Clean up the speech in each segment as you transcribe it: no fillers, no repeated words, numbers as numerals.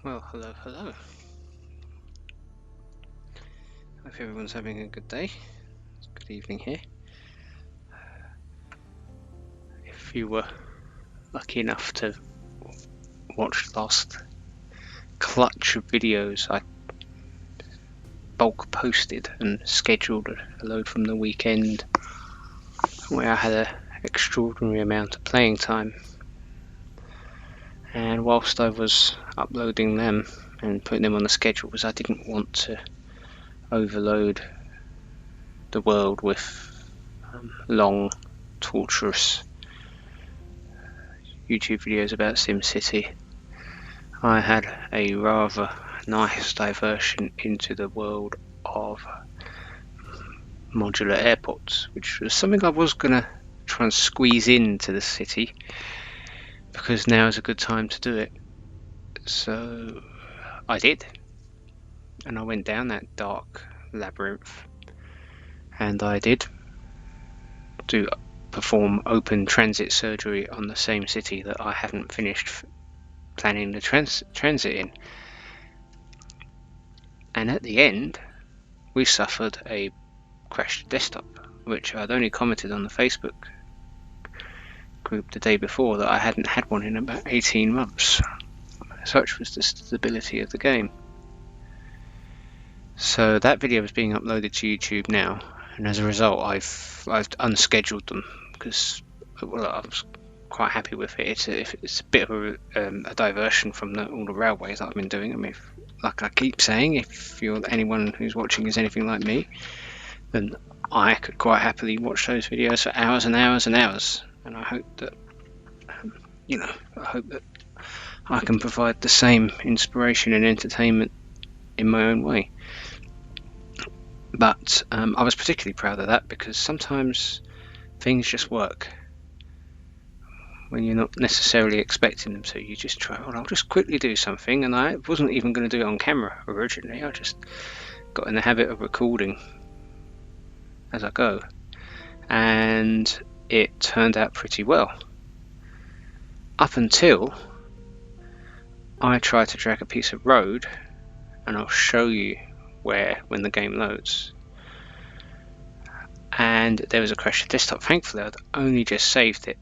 Well, hello. Hope everyone's having a good day. It's good evening here. If you were lucky enough to watch the last clutch of videos I bulk posted and scheduled a load from the weekend, where I had an extraordinary amount of playing time, and whilst I was uploading them and putting them on the schedule, because I didn't want to overload the world with long, torturous YouTube videos about SimCity, I had a rather nice diversion into the world of modular airports, which was something I was going to try and squeeze into the city, because now is a good time to do it. So I did, and I went down that dark labyrinth, and I did perform open transit surgery on the same city that I hadn't finished planning the transit in. And at the end, we suffered a crashed desktop, which I'd only commented on the Facebook group the day before that I hadn't had one in about 18 months. Such was the stability of the game. So that video is being uploaded to YouTube now, and as a result I've unscheduled them, because I was quite happy with it. It's a bit of a diversion from all the railways that I've been doing. I mean, like I keep saying, if anyone who's watching is anything like me, then I could quite happily watch those videos for hours and hours and hours, and I hope that I can provide the same inspiration and entertainment in my own way. But I was particularly proud of that, because sometimes things just work when you're not necessarily expecting them to. You just try, well, I'll just quickly do something, and I wasn't even going to do it on camera originally. I just got in the habit of recording as I go, and it turned out pretty well. Up until I tried to drag a piece of road, and I'll show you where when the game loads, and there was a crash of desktop. Thankfully I'd only just saved it.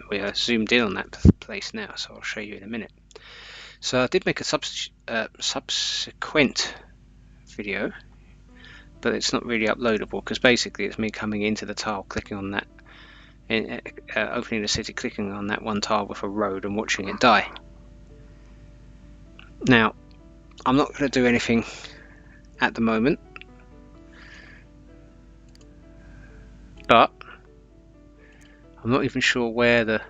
We are zoomed in on that place now, so I'll show you in a minute. So I did make a subsequent video, but it's not really uploadable, because basically it's me coming into the tile, clicking on that, opening the city, clicking on that one tile with a road, and watching it die. Now, I'm not going to do anything at the moment, but I'm not even sure where the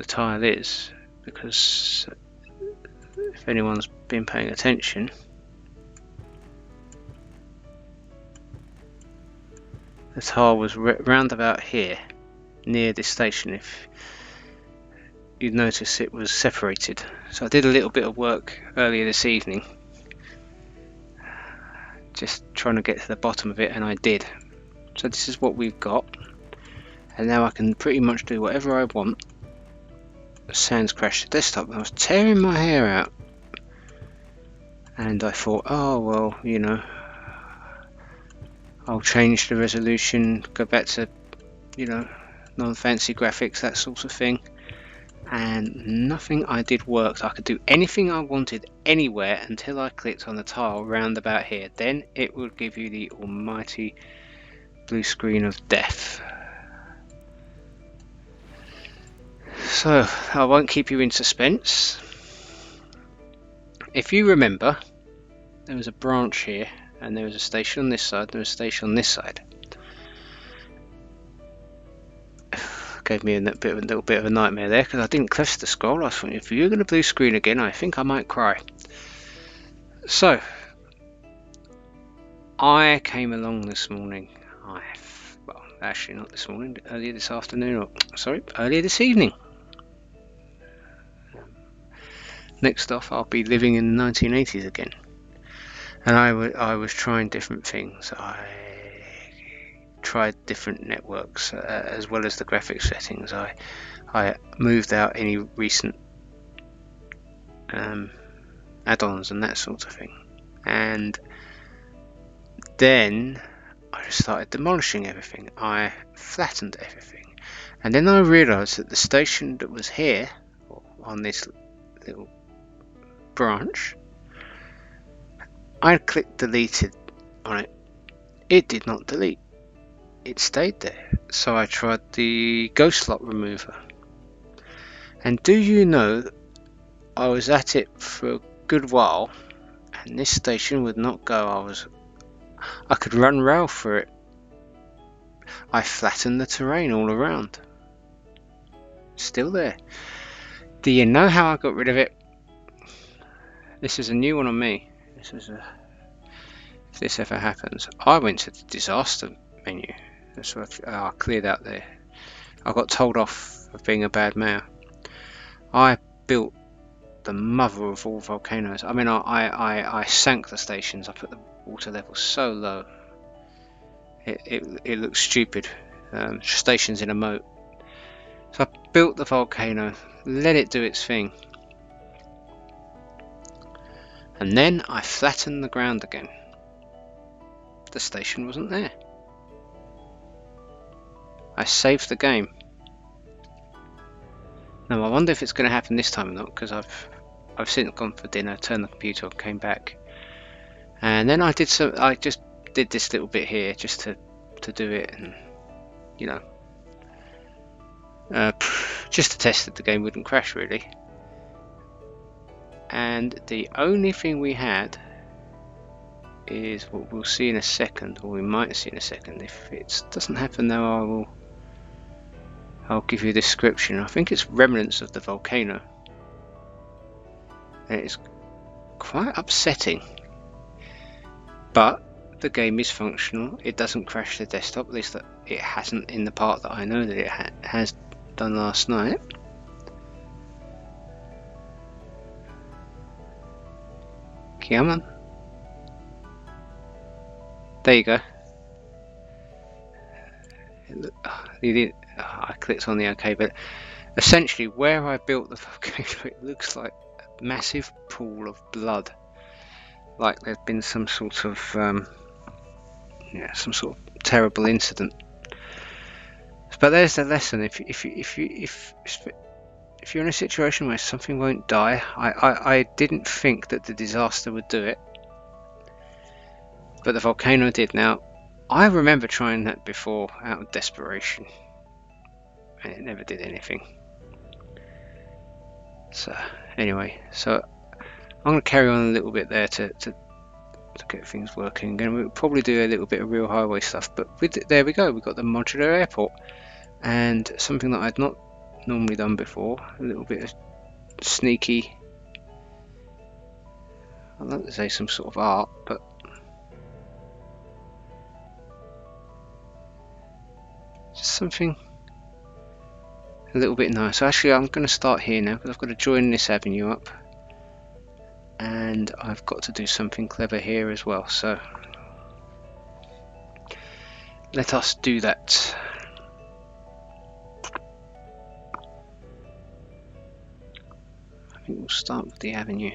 tile is, because if anyone's been paying attention, the tile was round about here, near this station. If you'd notice, it was separated. So I did a little bit of work earlier this evening, just trying to get to the bottom of it, and I did. So this is what we've got, and now I can pretty much do whatever I want. Sans crash the desktop. I was tearing my hair out, and I thought, oh well, I'll change the resolution, go back to non-fancy graphics, that sort of thing, and nothing I did worked. I could do anything I wanted anywhere until I clicked on the tile round about here. Then it would give you the almighty blue screen of death. So I won't keep you in suspense. If you remember, there was a branch here, and there was a station on this side, there was a station on this side. Gave me a little bit of a nightmare there, because I didn't press the scroll. I thought, if you're going to blue screen again, I think I might cry. So I came along this morning. Well, actually not this morning, earlier this afternoon, earlier this evening. Next off, I'll be living in the 1980s again, and I was trying different things. I tried different networks, as well as the graphics settings. I moved out any recent add-ons and that sort of thing. And then I just started demolishing everything. I flattened everything, and then I realised that the station that was here on this little branch, I clicked deleted on it. It did not delete. It stayed there. So I tried the ghost lock remover, and do you know, I was at it for a good while, and this station would not go. I could run rail through it. I flattened the terrain all around. Still there. Do you know how I got rid of it? This is a new one on me. If this ever happens, I went to the disaster menu. That's what I cleared out there. I got told off of being a bad mayor. I built the mother of all volcanoes. I mean, I sank the stations. I put the water level so low. It looks stupid. Stations in a moat. So I built the volcano, let it do its thing, and then I flattened the ground again. The station wasn't there. I saved the game. Now I wonder if it's going to happen this time or not, because I've since gone for dinner, turned the computer on, came back, and then I just did this little bit here just to do it, and you know, just to test that the game wouldn't crash really. And the only thing we had is what we'll see in a second, or we might see in a second. If it doesn't happen now, I'll give you a description. I think it's remnants of the volcano. And it's quite upsetting, but the game is functional. It doesn't crash the desktop, at least that it hasn't in the part that I know that it has done last night. Come on. There you go. I clicked on the OK, but essentially where I built the volcano, it looks like a massive pool of blood, like there's been some sort of terrible incident. But there's the lesson. If you're in a situation where something won't die, I didn't think that the disaster would do it, but the volcano did. Now, I remember trying that before out of desperation, and it never did anything. So anyway, so I'm going to carry on a little bit there to get things working, and we'll probably do a little bit of real highway stuff. But there we go. We've got the modular airport, and something that I'd not normally done before. A little bit of sneaky, I'd like to say some sort of art, but just something a little bit nice. So actually I'm going to start here now, because I've got to join this avenue up, and I've got to do something clever here as well. So let us do that. I think we'll start with the avenue.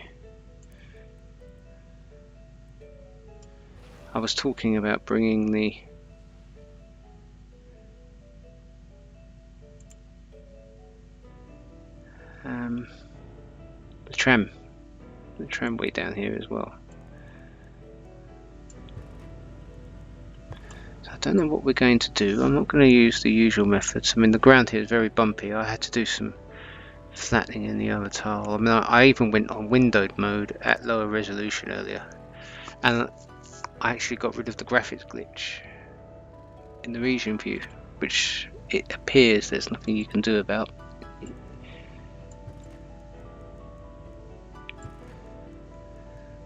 I was talking about bringing the tramway down here as well. So I don't know what we're going to do. I'm not going to use the usual methods. I mean, the ground here is very bumpy. I had to do some flattening in the other tile. I mean, I even went on windowed mode at lower resolution earlier, and I actually got rid of the graphics glitch in the region view, which it appears there's nothing you can do about.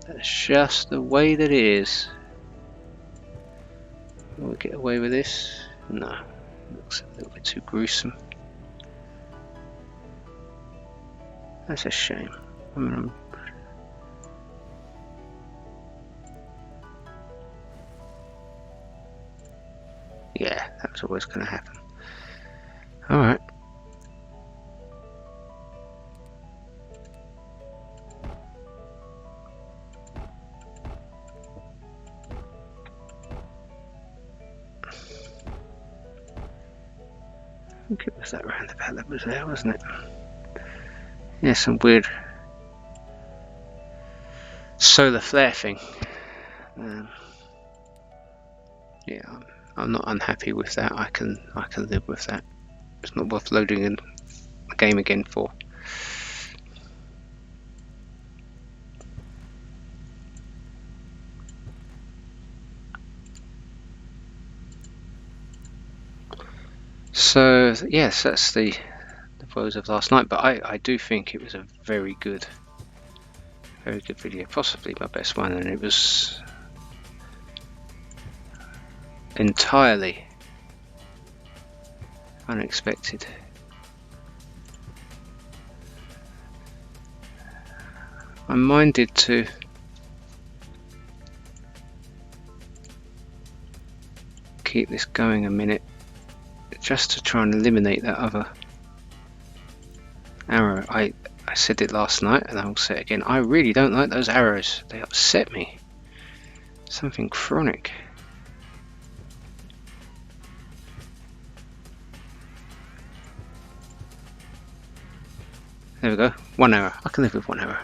That's just the way that it is. Will we get away with this? No, it looks a little bit too gruesome. That's a shame. I mean, yeah, that was always going to happen. Alright. think it was that roundabout that was there, wasn't it? Yeah, some weird solar flare thing. Yeah, I'm not unhappy with that. I can live with that. It's not worth loading in the game again for. So yes, that's the woes of last night. But I do think it was a very good video, possibly my best one, and it was entirely unexpected. I'm minded to keep this going a minute just to try and eliminate that other arrow. I said it last night and I'll say it again. I really don't like those arrows. They upset me. Something chronic. There we go. One arrow. I can live with one arrow.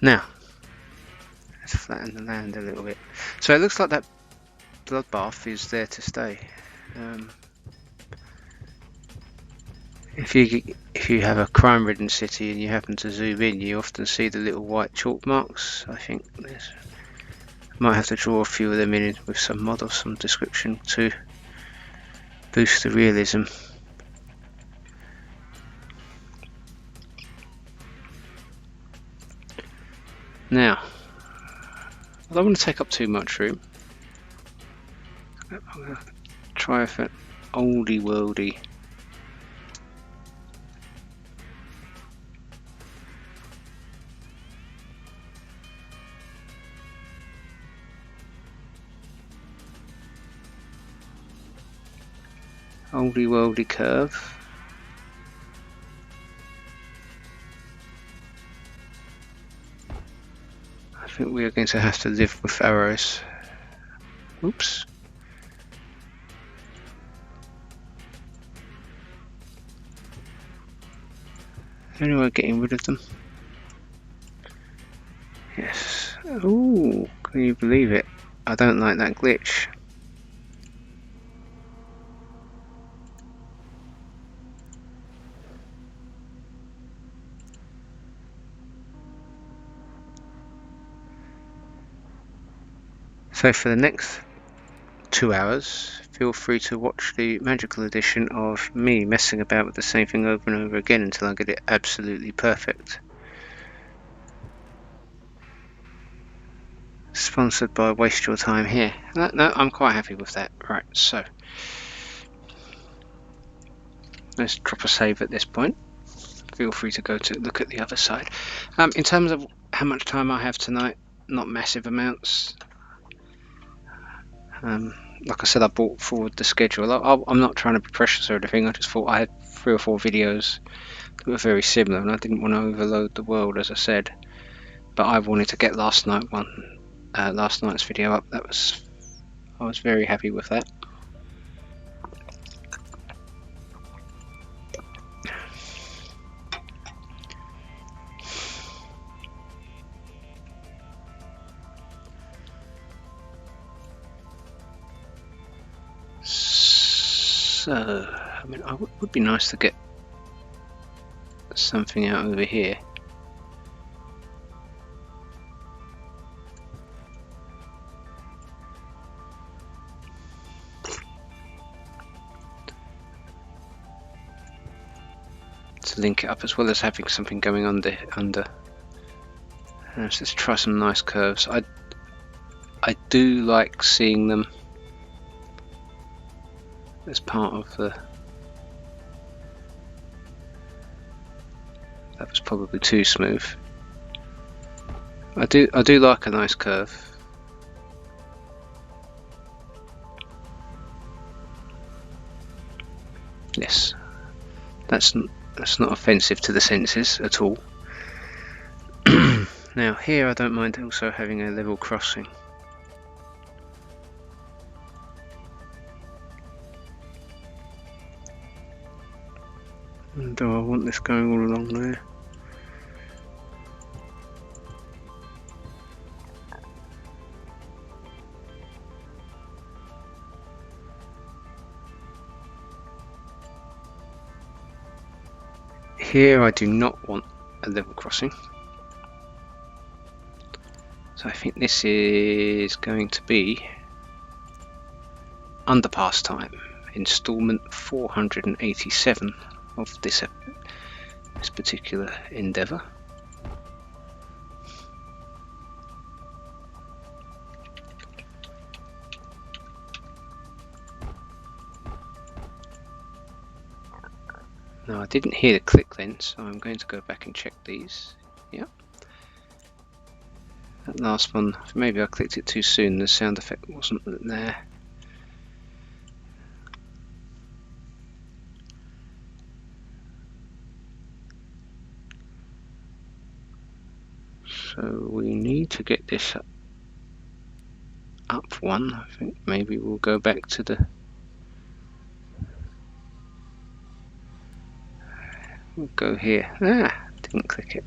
Now, let's flatten the land a little bit. So it looks like that bloodbath is there to stay. If you have a crime-ridden city and you happen to zoom in, you often see the little white chalk marks. I think might have to draw a few of them in with some mod or some description to boost the realism. Now, I don't want to take up too much room. I'm going to try for an oldie worldy. Oldie worldy curve. I think we are going to have to live with arrows. Oops. Anyway, getting rid of them. Yes. Ooh, can you believe it? I don't like that glitch. So for the next 2 hours, feel free to watch the magical edition of me messing about with the same thing over and over again until I get it absolutely perfect. Sponsored by Waste Your Time here. No, I'm quite happy with that. Right, so let's drop a save at this point. Feel free to go to look at the other side. In terms of how much time I have tonight, not massive amounts. Like I said, I brought forward the schedule. I'm not trying to be precious or anything. I just thought I had 3 or 4 videos that were very similar, and I didn't want to overload the world, as I said. But I wanted to get last night's video up. I was very happy with that. So, I mean, it would be nice to get something out over here. To link it up, as well as having something going under. Let's just try some nice curves. I do like seeing them as part of the. That was probably too smooth. I do like a nice curve. Yes, that's not offensive to the senses at all. Now here I don't mind also having a level crossing. And do I want this going all along there? Here I do not want a level crossing. So I think this is going to be underpass time, installment 487 of this particular endeavour. Now I didn't hear the click then, so I'm going to go back and check these. Yep. That last one, maybe I clicked it too soon, the sound effect wasn't there. So we need to get this up one. I think maybe we'll go back to the... We'll go here. Ah, didn't click it.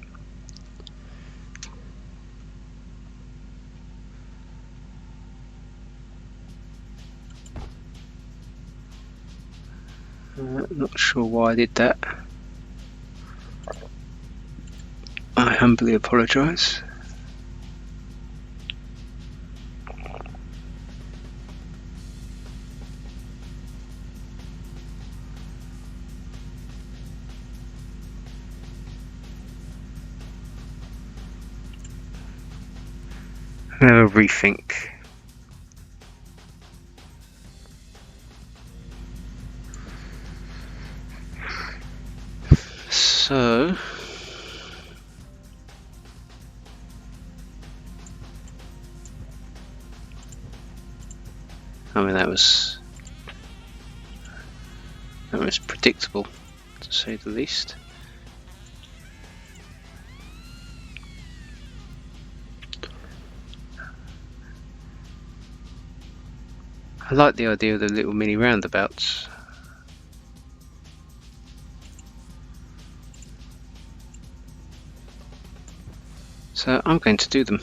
Not sure why I did that. I humbly apologise. Have a rethink. So I mean that was predictable, to say the least. I like the idea of the little mini roundabouts. So I'm going to do them.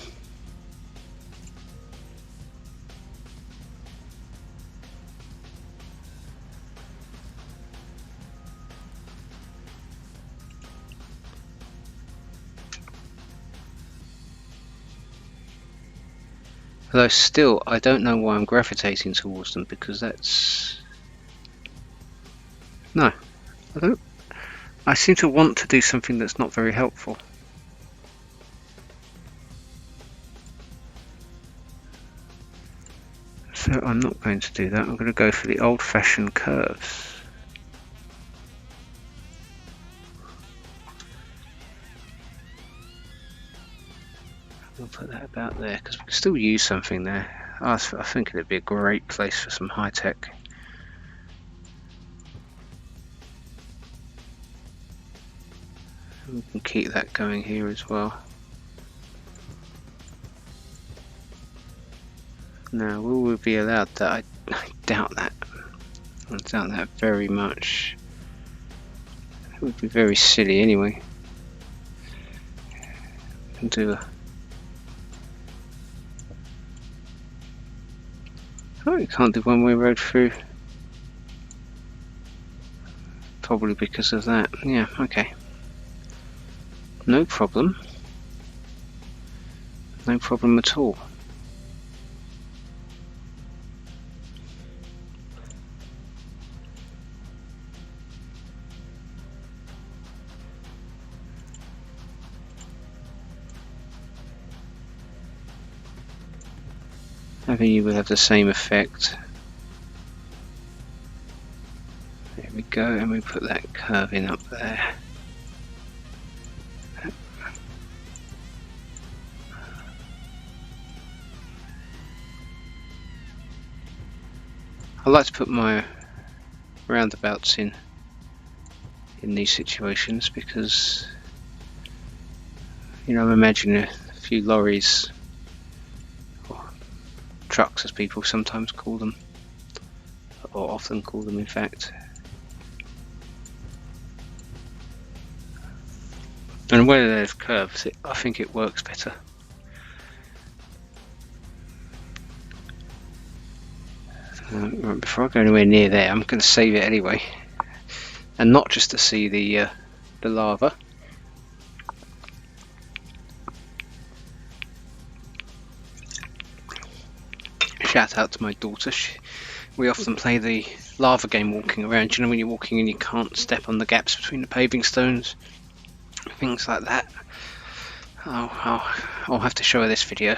Although still, I don't know why I'm gravitating towards them, because that's... No, I don't. I seem to want to do something that's not very helpful. So I'm not going to do that. I'm going to go for the old-fashioned curves. We'll put that about there, because we can still use something there. I think it'd be a great place for some high-tech. We can keep that going here as well. Now, will we be allowed that? I doubt that. I doubt that very much. It would be very silly anyway. And do a... Oh, you can't do one-way road through. Probably because of that. Yeah, okay. No problem. No problem at all. I think you will have the same effect. There we go, and we put that curve in up there. I like to put my roundabouts in these situations because, you know, I'm imagining a few lorries, or trucks as people sometimes call them, or often call them in fact, And where there's curves, I think it works better. Before I go anywhere near there, I'm going to save it anyway, and not just to see the lava. Shout out to my daughter. We often play the lava game walking around. You know, when you're walking and you can't step on the gaps between the paving stones, things like that. I'll have to show her this video,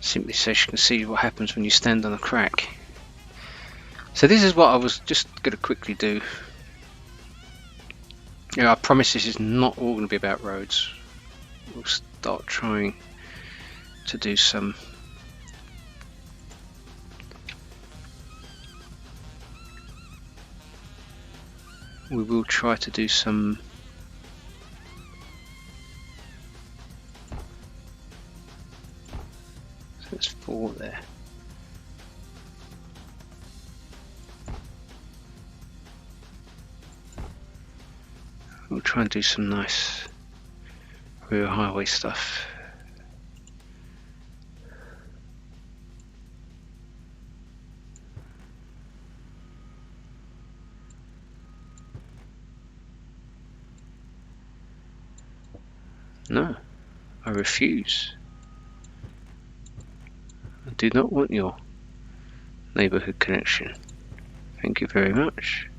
simply so she can see what happens when you stand on a crack. So this is what I was just going to quickly do. You know, I promise this is not all going to be about roads. We'll start trying to do some we will try to do some so there's 4 there. We'll try and do some nice rear highway stuff. No, I refuse. I do not want your neighbourhood connection. Thank you very much.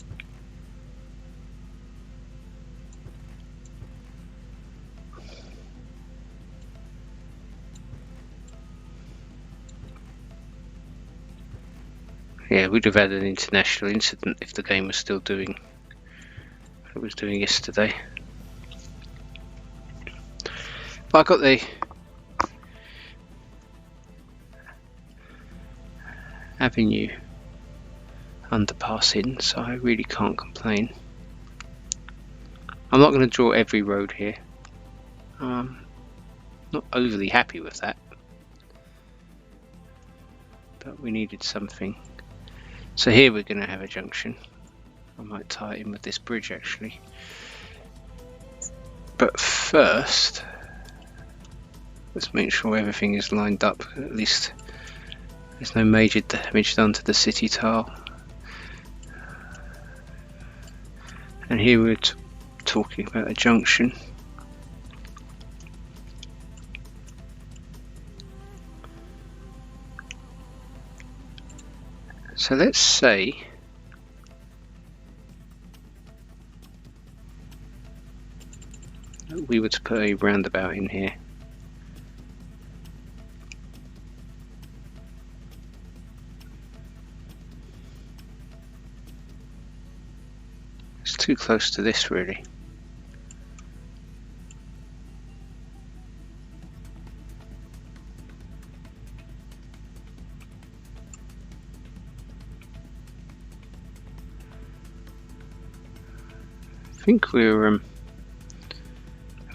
Yeah, we'd have had an international incident if the game was still doing what it was doing yesterday. But I got the Avenue underpass in, so I really can't complain. I'm not going to draw every road here. Not overly happy with that, but we needed something. So here we're going to have a junction. I might tie it in with this bridge actually. But first, let's make sure everything is lined up. At least there's no major damage done to the city tile. And here we're talking about a junction. So let's say we were to put a roundabout in here. It's too close to this really. I think we'll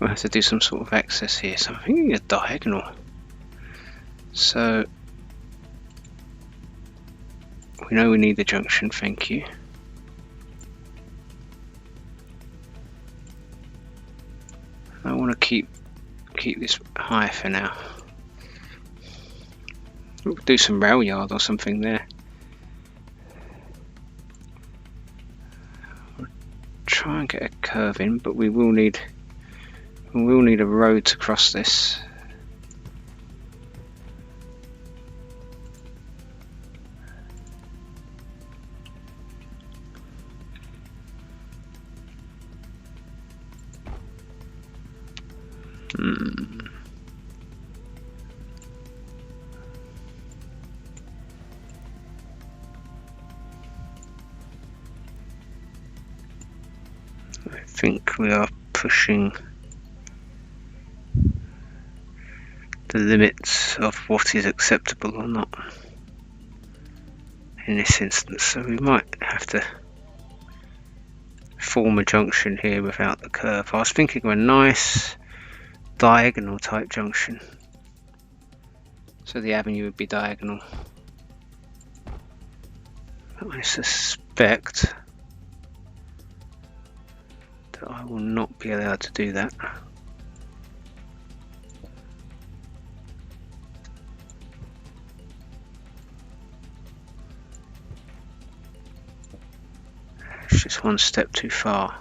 have to do some sort of access here, so I'm thinking a diagonal. So we know we need the junction, thank you. I want to keep this high for now. We'll do some rail yard or something there. Try and get a curve in, but we will need a road to cross this. I think we are pushing the limits of what is acceptable or not in this instance, so we might have to form a junction here without the curve. I was thinking of a nice diagonal type junction, so the avenue would be diagonal. But I suspect that So I will not be allowed to do that. It's just one step too far.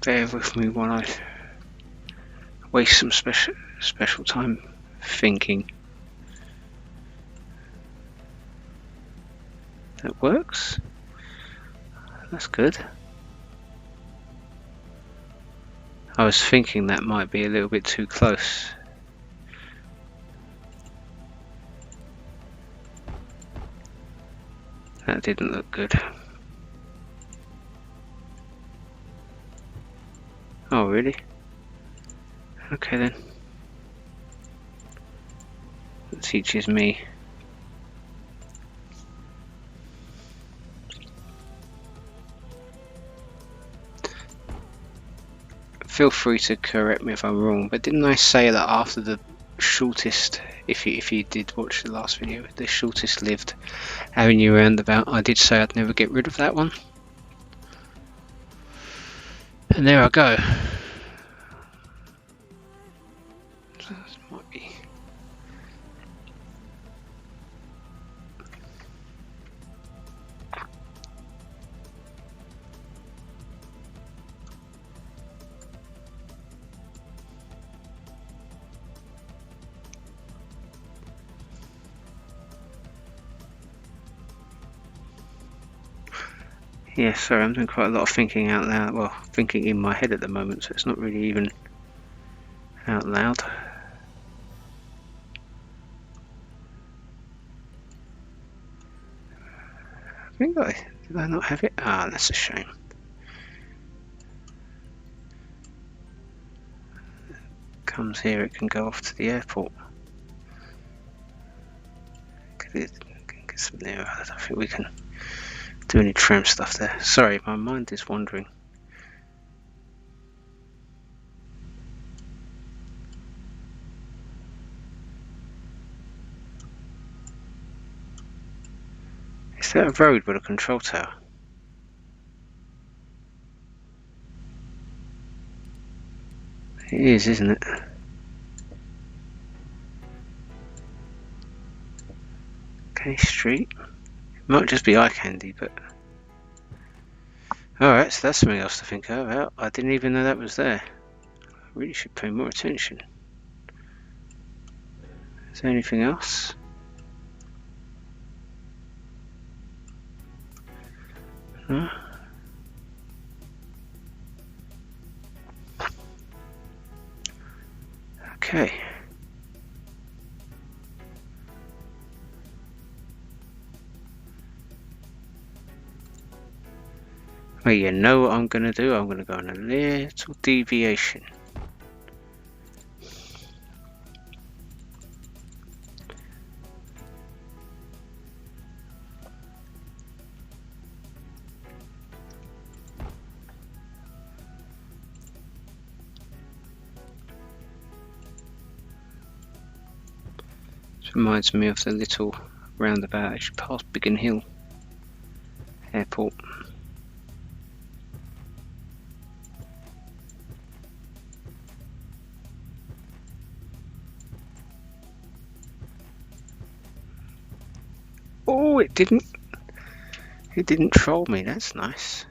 Bear with me while I waste some special time thinking. That works. That's good. I was thinking that might be a little bit too close. That didn't look good. Oh, really? Okay then. That teaches me. Feel free to correct me if I'm wrong, but didn't I say that after the shortest, if you did watch the last video, the shortest lived avenue roundabout, I did say I'd never get rid of that one? And there I go. So this might be. Yeah, sorry, I'm doing quite a lot of thinking out loud. Well, thinking in my head at the moment, so it's not really even out loud. I think did I not have it? Ah, that's a shame. Comes here, it can go off to the airport. Get some there. I don't think we can do any tram stuff there. Sorry, my mind is wandering. Is that a road with a control tower? It is, isn't it? Okay, street. It might just be eye candy, but. Alright, so that's something else to think about. I didn't even know that was there. I really should pay more attention. Is there anything else? No? Okay. Well, you know what I'm going to do? I'm going to go on a little deviation. This reminds me of the little roundabout as you pass Biggin Hill Airport. Oh, it didn't troll me. That's nice.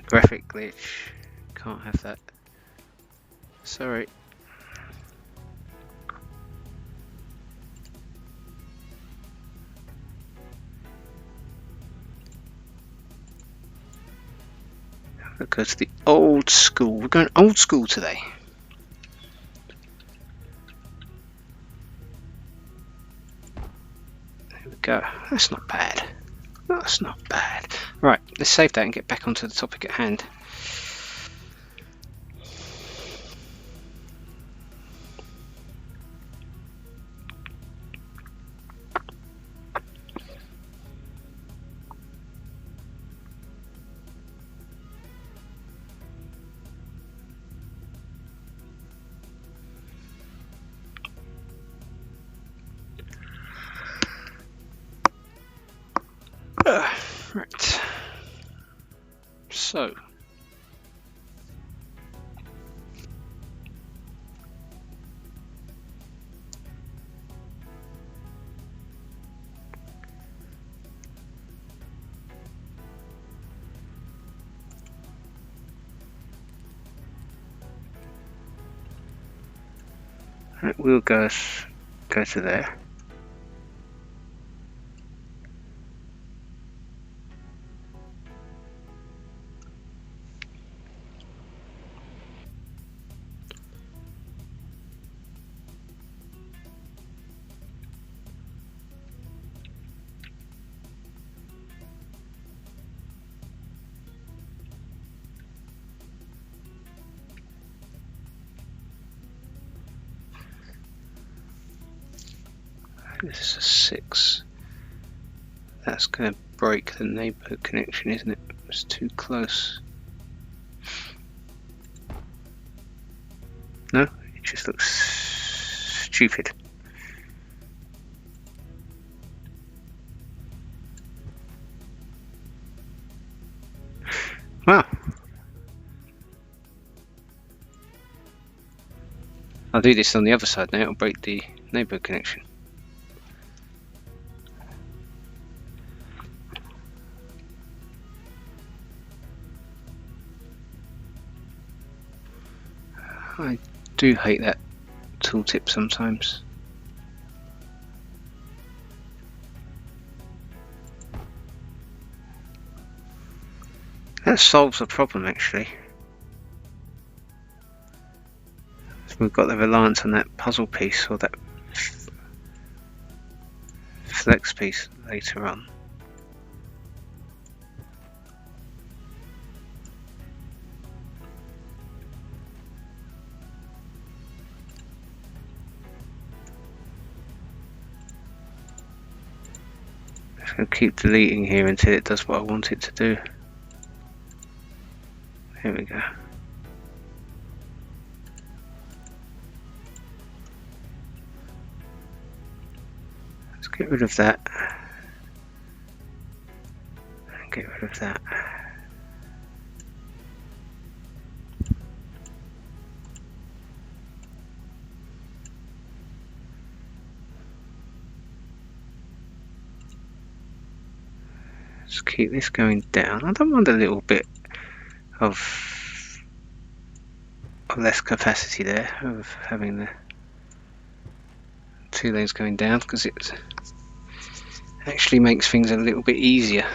Graphic glitch. Can't have that. Sorry. We'll go to the old school. We're going old school today. There we go. That's not bad. That's not bad. Right, let's save that and get back onto the topic at hand. Right. So. Right, we'll go to there. This is a 6. That's going to break the neighbourhood connection, isn't it? It's too close. No, it just looks stupid. Wow. I'll do this on the other side now, it'll break the neighbourhood connection. I do hate that tooltip sometimes. That solves the problem actually. We've got the reliance on that puzzle piece or that flex piece later on. I'm going to keep deleting here until it does what I want it to do. Here we go. Let's get rid of that. And get rid of that. Let's keep this going down. I don't want a little bit of less capacity there, of having the 2 lanes going down, because it actually makes things a little bit easier.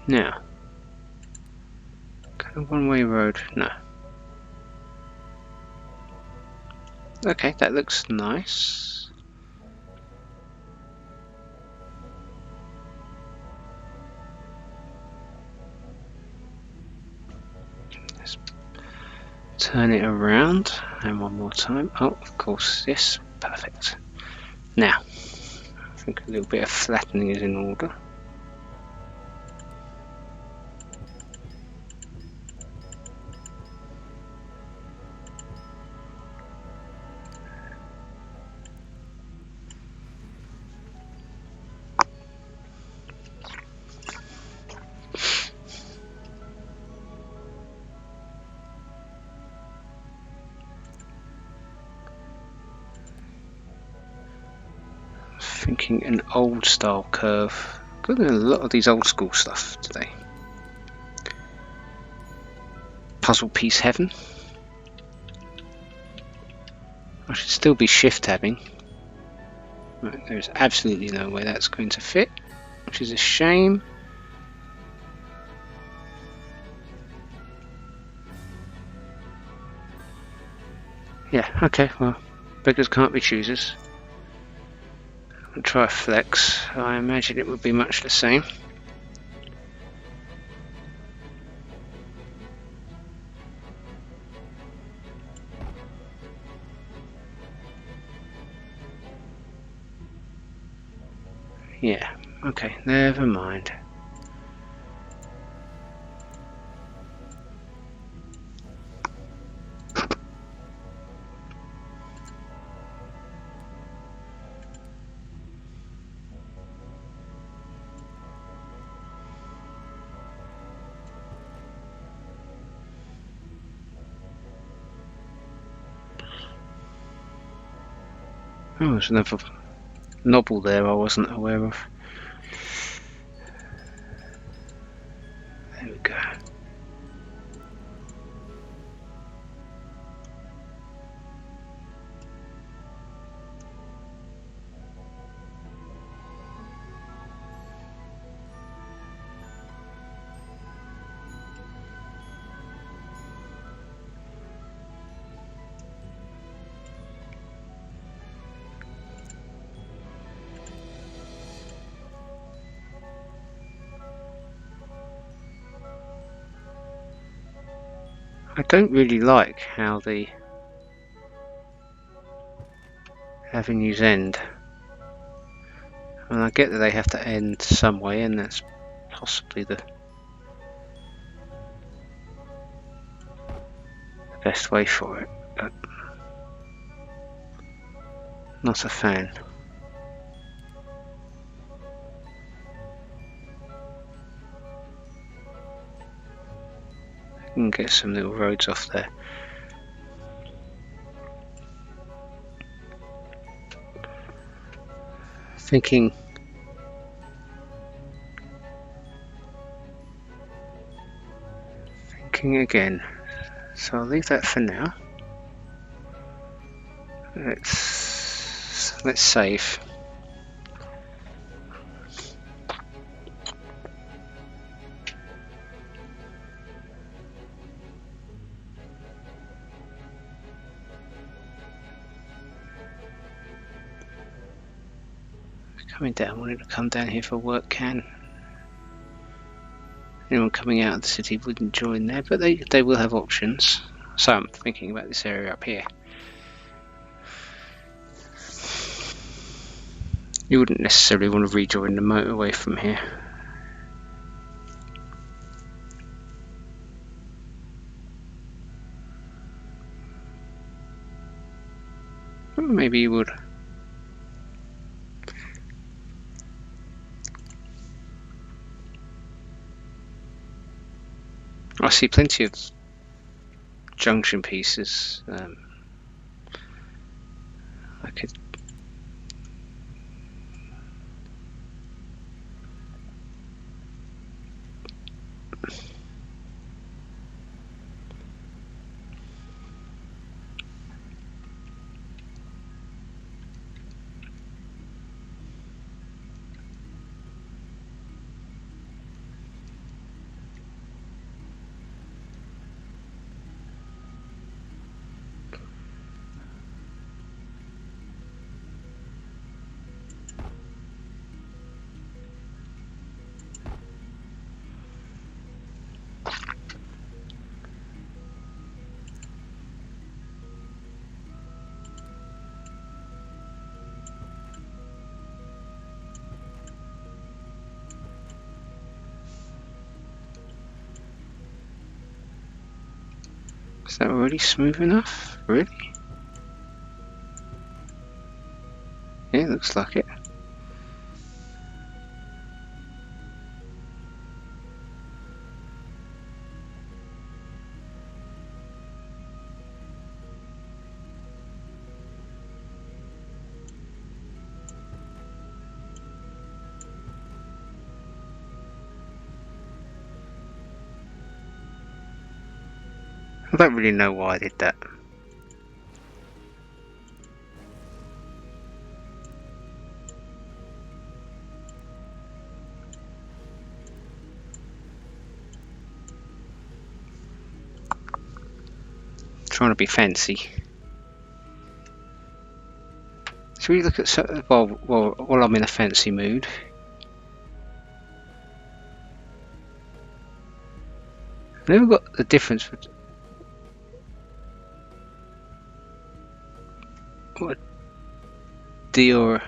Now, kind of one-way road, no. Okay, that looks nice. Let's turn it around, and one more time. Oh, of course, yes, perfect. Now, I think a little bit of flattening is in order. Thinking an old style curve. Got a lot of these old school stuff today. Puzzle piece heaven. I should still be shift tabbing. Right, there's absolutely no way that's going to fit, which is a shame. Yeah, okay, well, beggars can't be choosers. I'll try flex. I imagine it would be much the same. Yeah, okay, never mind. Oh, there's another knobble there I wasn't aware of. There we go. I don't really like how the avenues end. I mean, I get that they have to end some way, and that's possibly the best way for it, but not a fan. You can get some little roads off there. Thinking again, so I'll leave that for now. Let's save. Coming down, wanted to come down here for work can. Anyone coming out of the city wouldn't join there, but they will have options. So I'm thinking about this area up here. You wouldn't necessarily want to rejoin the motorway from here. Or maybe you would. I see plenty of junction pieces. I could Is that already smooth enough? Really? Yeah, looks like it. I don't really know why I did that. Trying to be fancy. Should we look at while I'm in a fancy mood? I've never got the difference with what Dior.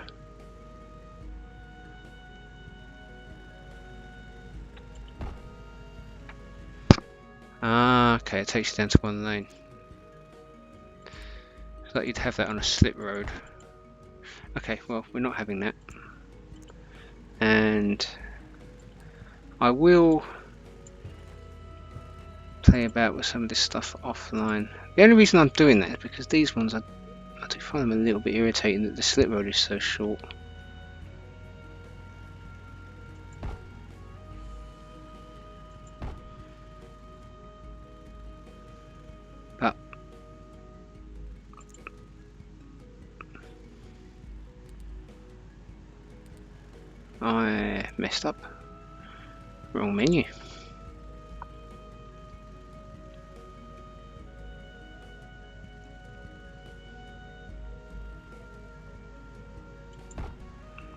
Ah, okay, it takes you down to one lane. It's like you'd have that on a slip road. Okay, well, we're not having that. And I will play about with some of this stuff offline. The only reason I'm doing that is because these ones, I do find them a little bit irritating that the slip road is so short. But I messed up. Wrong menu.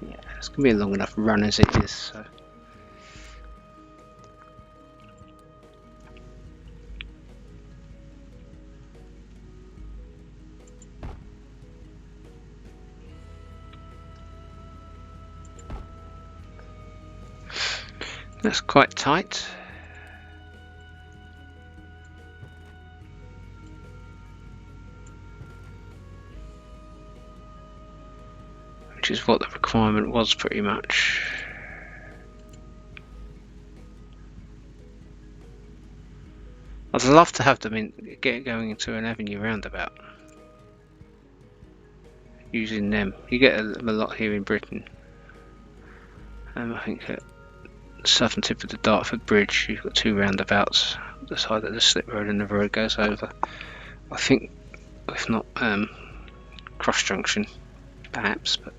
Yeah, it's gonna be a long enough run as it is. So. That's quite tight. Which is what the requirement was pretty much. I'd love to have them get going into an avenue roundabout. Using them. You get them a lot here in Britain. I think at the southern tip of the Dartford Bridge you've got two roundabouts, the side that the slip road and the road goes over. I think, if not cross junction perhaps, but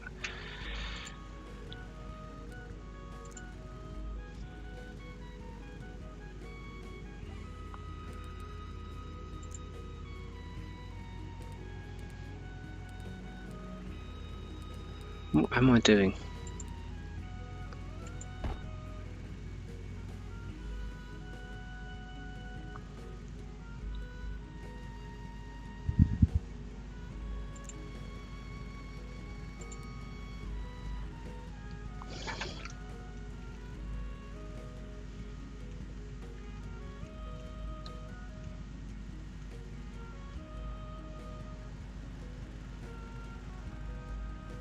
what am I doing?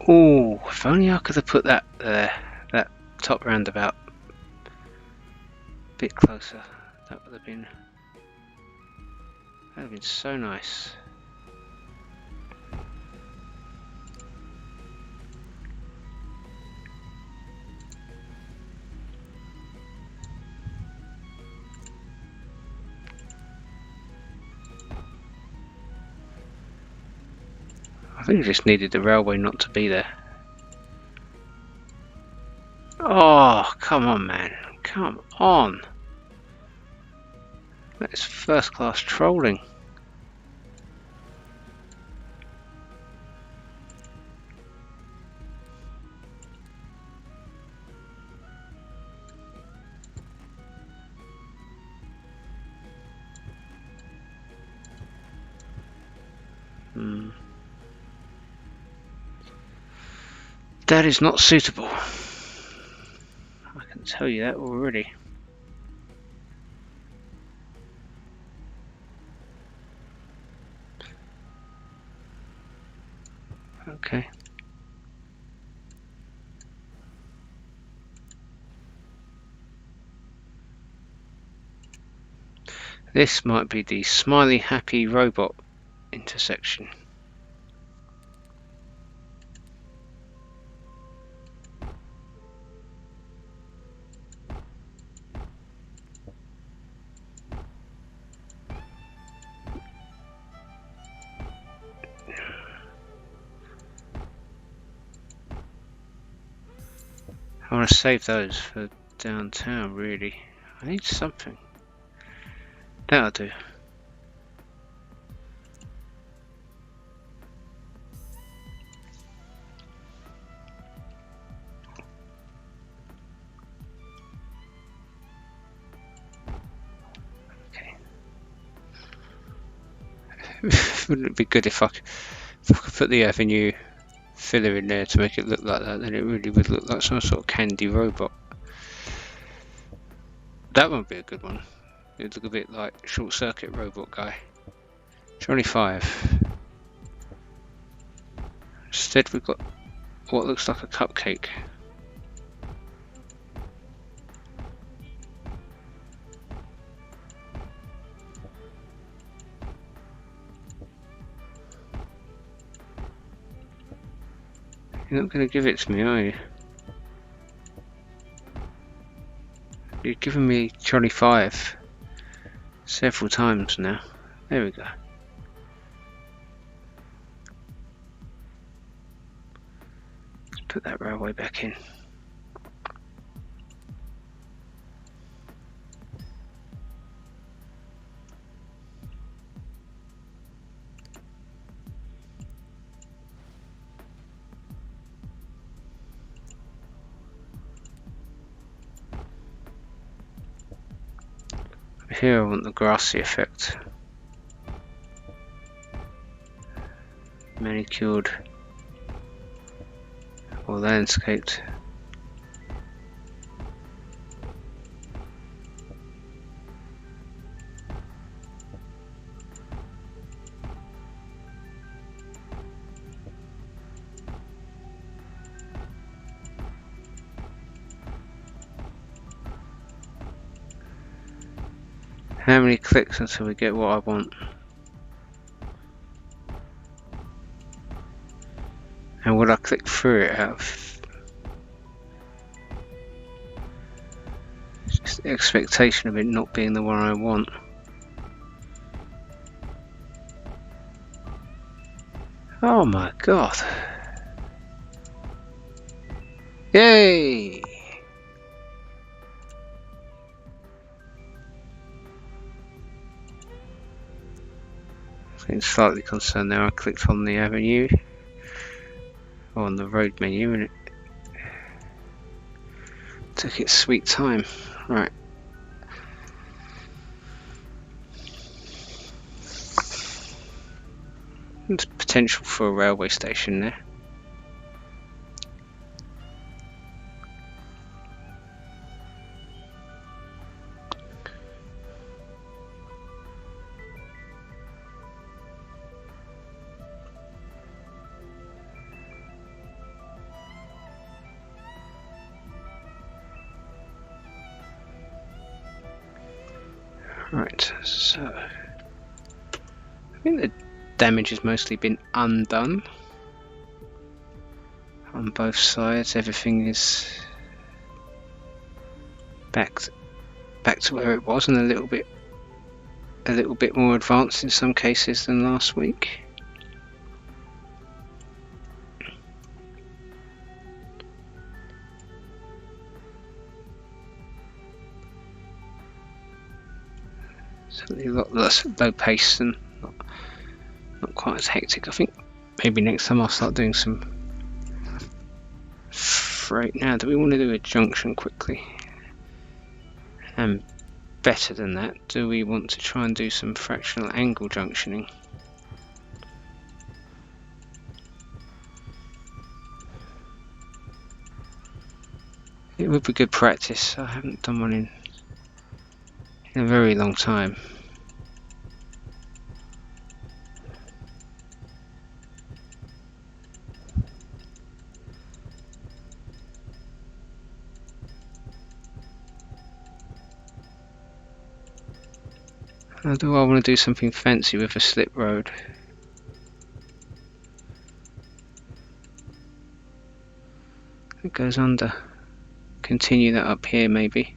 Oh, if only I could have put that there, that top roundabout a bit closer. That would have been so nice. I think I just needed the railway not to be there. Oh, come on, man. Come on. That is first class trolling. That is not suitable. I can tell you that already. Okay. This might be the smiley happy robot intersection. I want to save those for downtown, really. I need something. That'll do. Okay. Wouldn't it be good if I could put the avenue filler in there to make it look like that? Then it really would look like some sort of candy robot. That would be a good one. It would look a bit like Short Circuit robot guy. 25. Instead we've got what looks like a cupcake. You're not going to give it to me, are you? You've given me 25 several times now. There we go. Let's put that railway back in. Here I want the grassy effect. Manicured or landscaped. How many clicks until we get what I want? And would I click through it out of just the expectation of it not being the one I want? Oh my god. Yay! I'm slightly concerned now. I clicked on the avenue, or on the road menu, and it took its sweet time. Right. There's potential for a railway station there. Right, so I think the damage has mostly been undone on both sides. Everything is back to where it was, and a little bit more advanced in some cases than last week. Certainly a lot less low pace and not quite as hectic. I think maybe next time I'll start doing some freight. Now, do we want to do a junction quickly? And better than that, do we want to try and do some fractional angle junctioning? It would be good practice. I haven't done one in a very long time. Or do I want to do something fancy with a slip road? It goes under. Continue that up here maybe.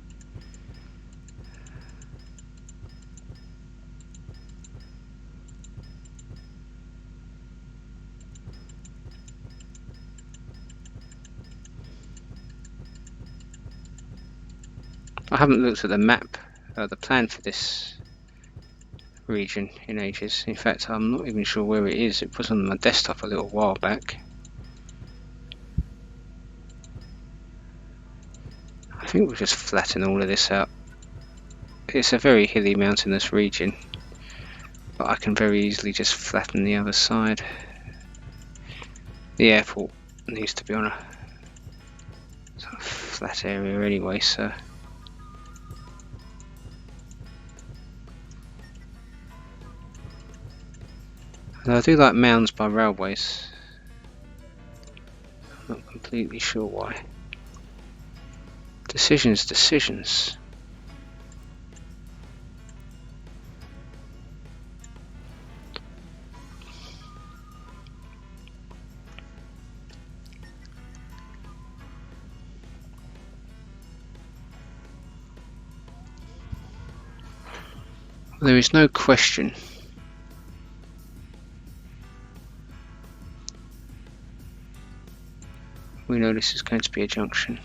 I haven't looked at the map, the plan for this region in ages. In fact, I'm not even sure where it is. It was on my desktop a little while back. I think we'll just flatten all of this out. It's a very hilly, mountainous region, but I can very easily just flatten the other side. The airport needs to be on a sort of flat area anyway, so and I do like mounds by railways. I'm not completely sure why. Decisions. There is no question we know this is going to be a junction.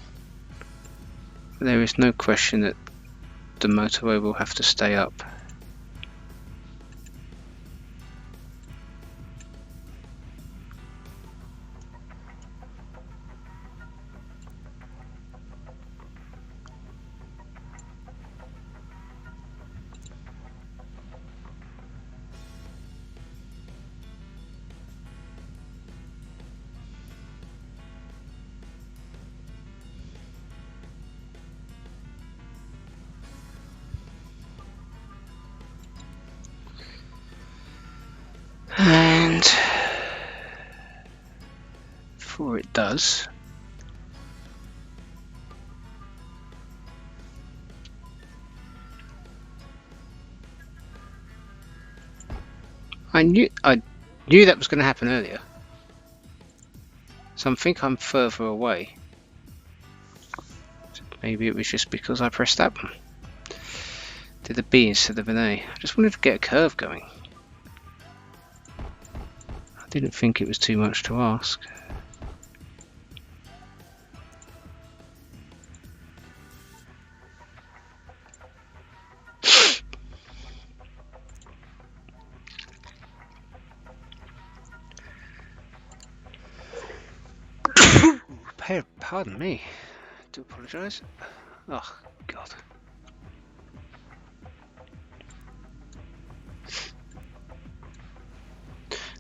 There is no question that the motorway will have to stay up. And before it does, I knew that was going to happen earlier. So I think I'm further away. Maybe it was just because I pressed that one. Did the B instead of an A. I just wanted to get a curve going. I didn't think it was too much to ask. Pardon me. I do apologise. Oh, God.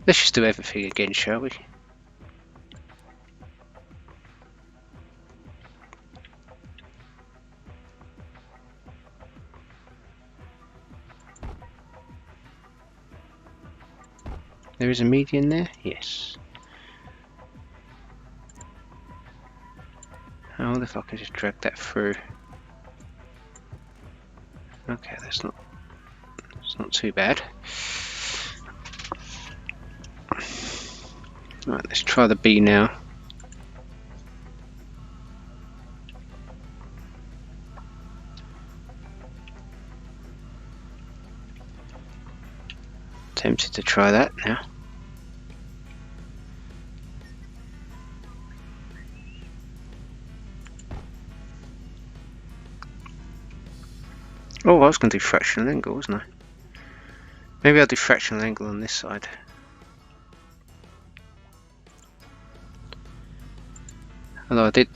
Let's just do everything again, shall we? There is a median there? Yes. I wonder if I can just drag that through. Okay, that's not too bad. Right, let's try the B now. Tempted to try that now. Oh, I was going to do fractional angle, wasn't I? Maybe I'll do fractional angle on this side. Although I did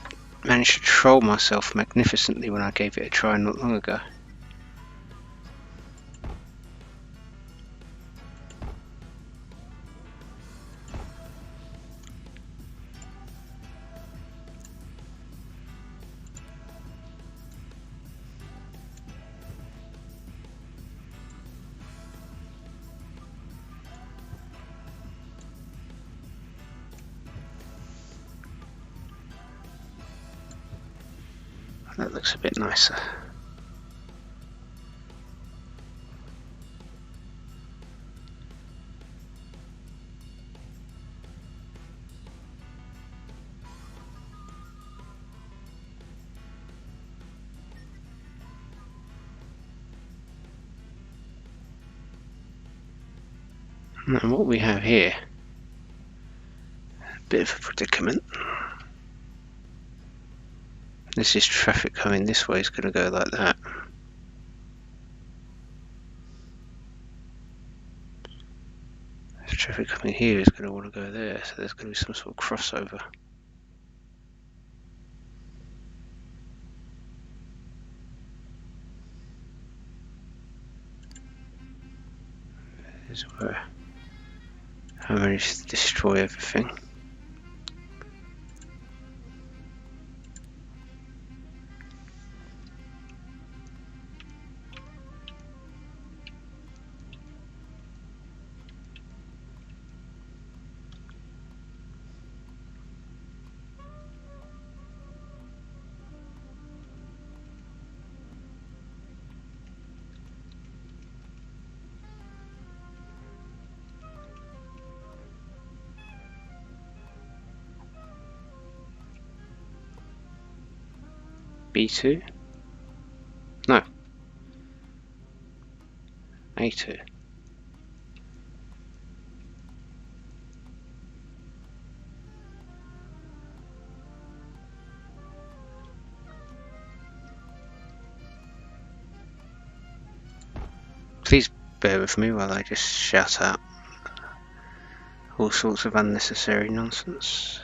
manage to troll myself magnificently when I gave it a try not long ago. That looks a bit nicer. And what we have here, a bit of a predicament. This is traffic coming this way, is going to go like that. If traffic coming here is going to want to go there, so there's going to be some sort of crossover. Here's where I managed to destroy everything. B2? No. A2. Please bear with me while I just shout out all sorts of unnecessary nonsense.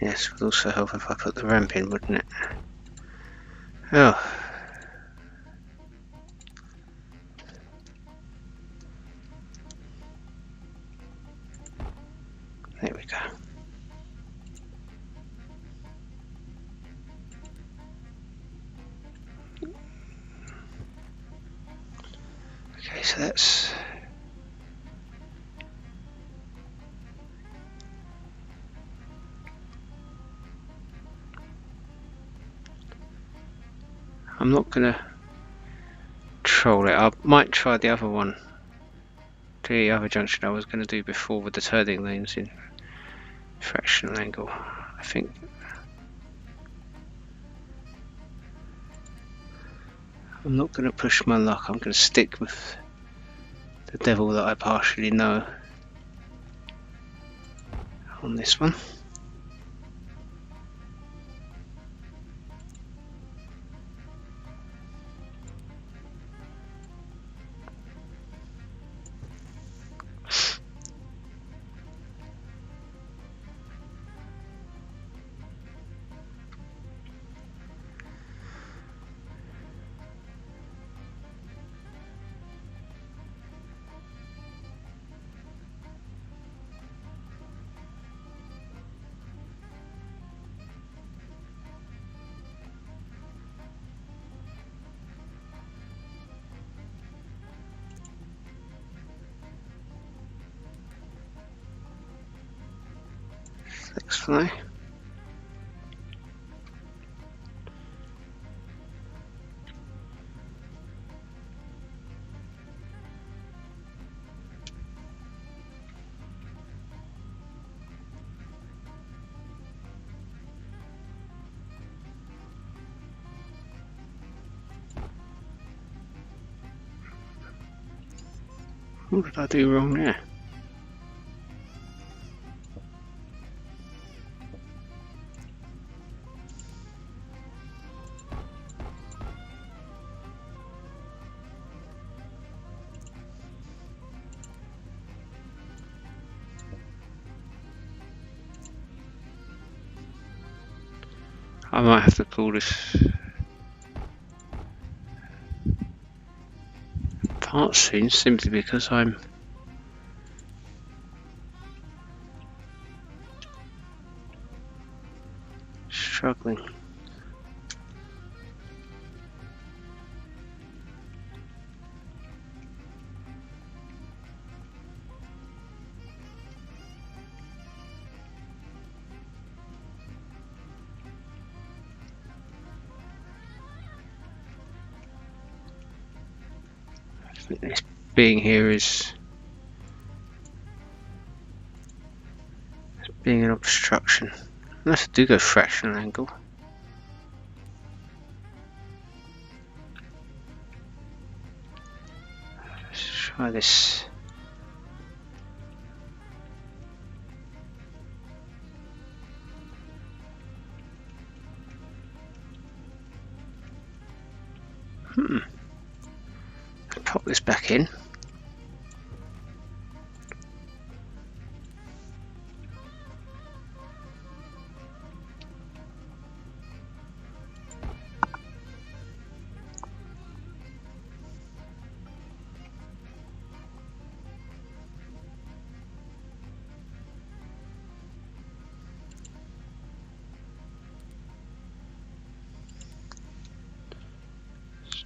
Yes, would also help if I put the ramp in, wouldn't it? Oh. There we go. Okay, so that's... I'm not going to troll it. I might try the other one. The other junction I was going to do before with the turning lanes in fractional angle. I think I'm not going to push my luck. I'm going to stick with the devil that I partially know on this one. Let's fly. What did I do wrong there? I might have to call this part soon simply because I'm struggling. This being here is being an obstruction. Unless I do go fractional angle. Let's Try this. Pop this back in.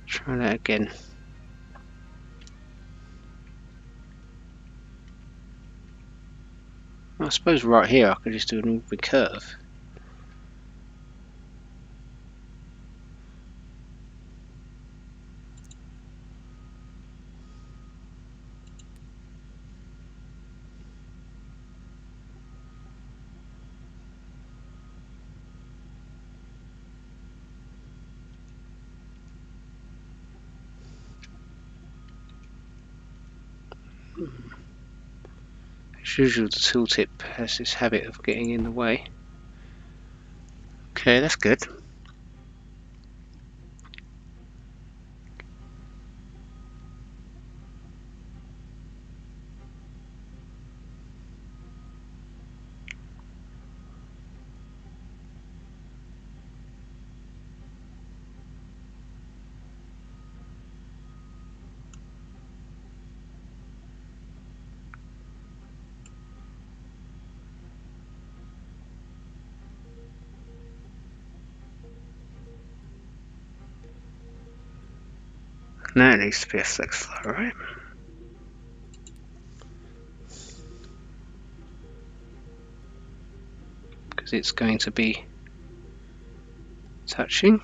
Try that again. I suppose right here I could just do an ordinary curve. As usual, the tooltip has this habit of getting in the way. Okay, that's good. Now it needs to be a flex flow, right? Because it's going to be touching.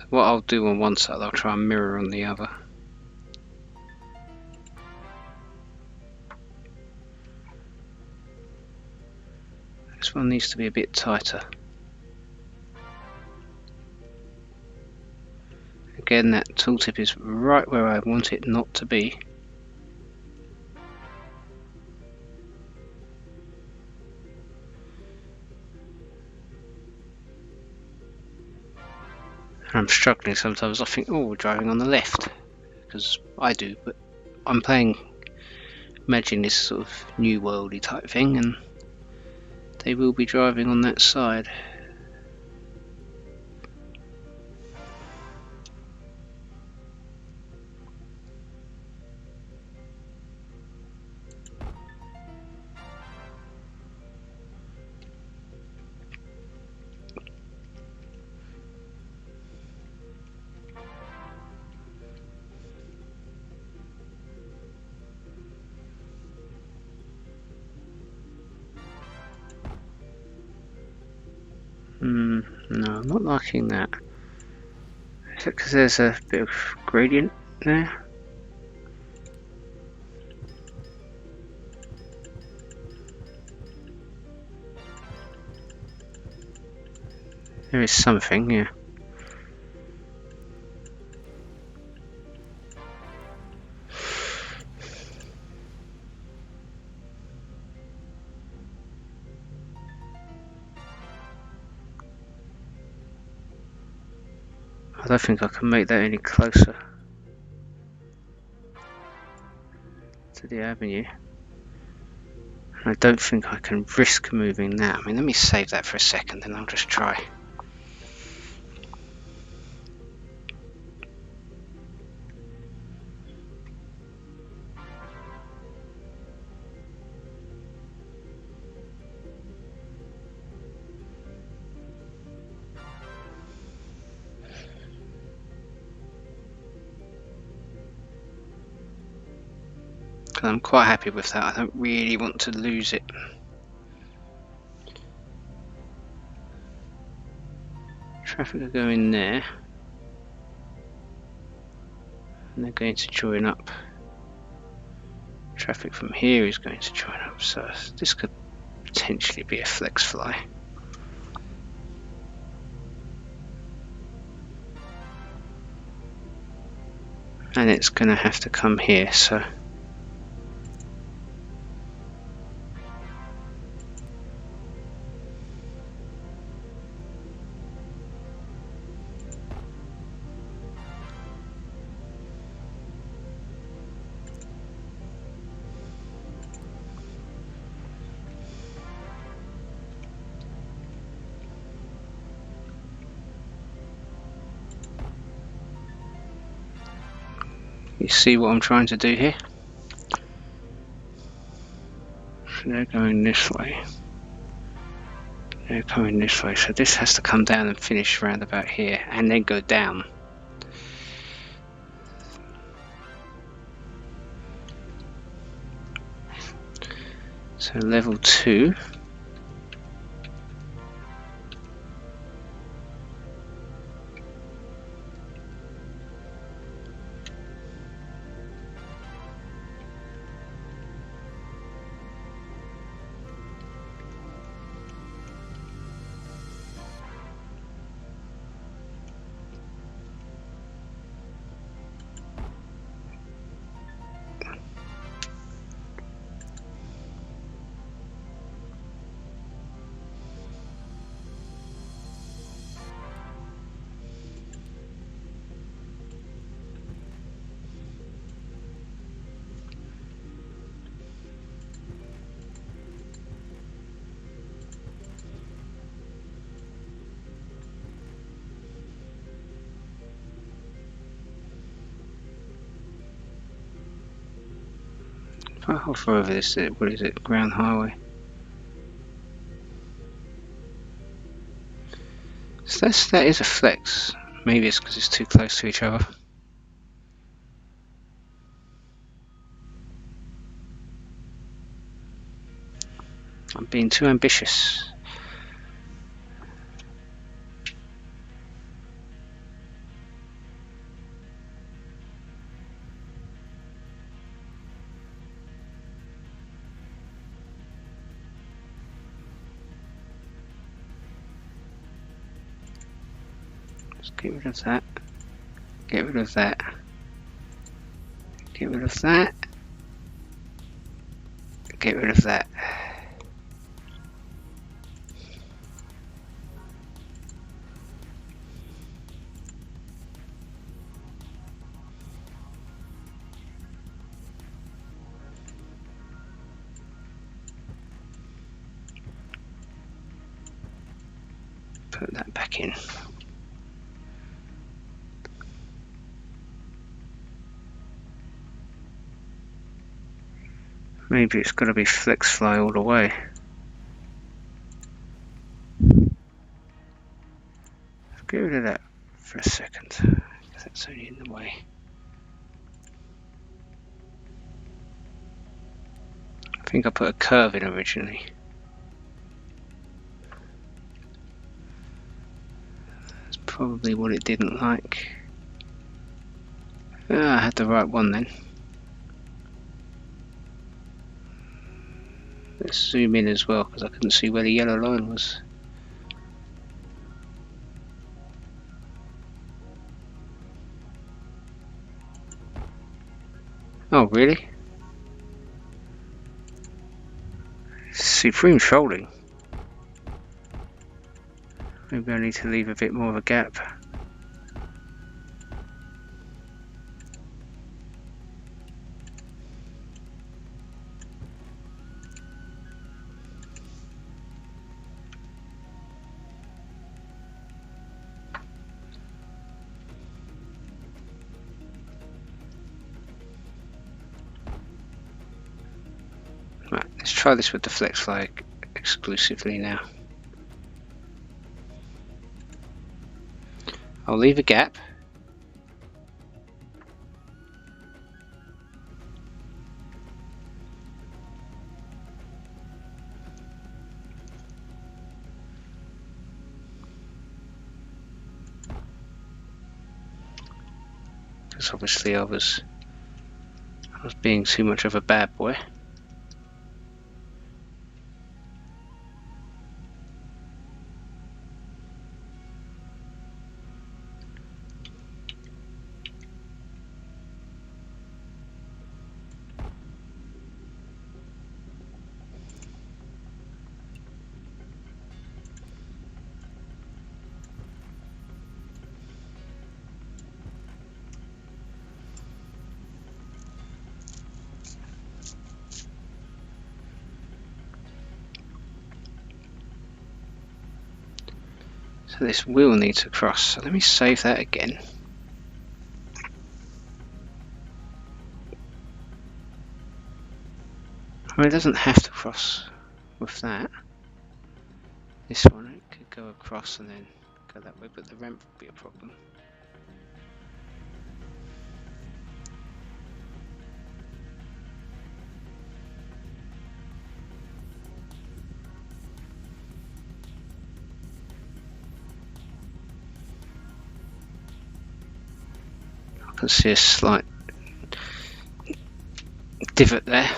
What I'll do on one side, I'll try and mirror on the other. This one needs to be a bit tighter. Again, that tooltip is right where I want it not to be. I'm struggling sometimes. I think, oh, we're driving on the left, because I do, but I'm playing, imagine this sort of new worldy type thing, and they will be driving on that side. No, I'm not liking that. Is it because there's a bit of gradient there? There is something, yeah. don't think I can make that any closer to the avenue. I don't think I can risk moving that. I mean, let me save that for a second and I'll just try. I'm quite happy with that. I don't really want to lose it. Traffic are going there, and they're going to join up. Traffic from here is going to join up, so this could potentially be a flex fly. And it's going to have to come here, so you see what I'm trying to do here? So they're going this way. They're coming this way, so this has to come down and finish round about here, and then go down. So level 2. How far over this? What is it? Ground highway. So that is a flex. Maybe it's because it's too close to each other. I'm being too ambitious. Let's get rid of that. Get rid of that. Get rid of that. Get rid of that. Put that back in. Maybe it's got to be flex fly all the way. Get rid of that for a second, because that's only in the way. I think I put a curve in originally. That's probably what it didn't like. Ah, I had the right one then. Let's zoom in as well, because I couldn't see where the yellow line was. Oh, really? Supreme folding. Maybe I need to leave a bit more of a gap. Right, let's try this with the flex flag exclusively now. I'll leave a gap. Because obviously I was being too much of a bad boy. So this will need to cross, so let me save that again. I mean, it doesn't have to cross with that. This one, it could go across and then go that way, but the ramp would be a problem. I can see a slight divot there.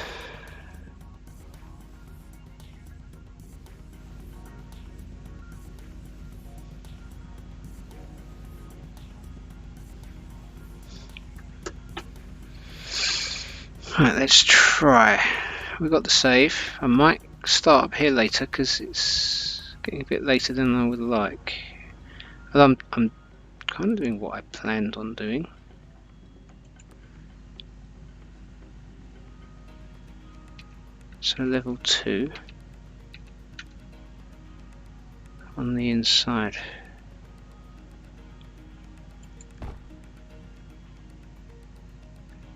Right, let's try. We got the save. I might start up here later because it's getting a bit later than I would like. But I'm kind of doing what I planned on doing. So level 2 on the inside.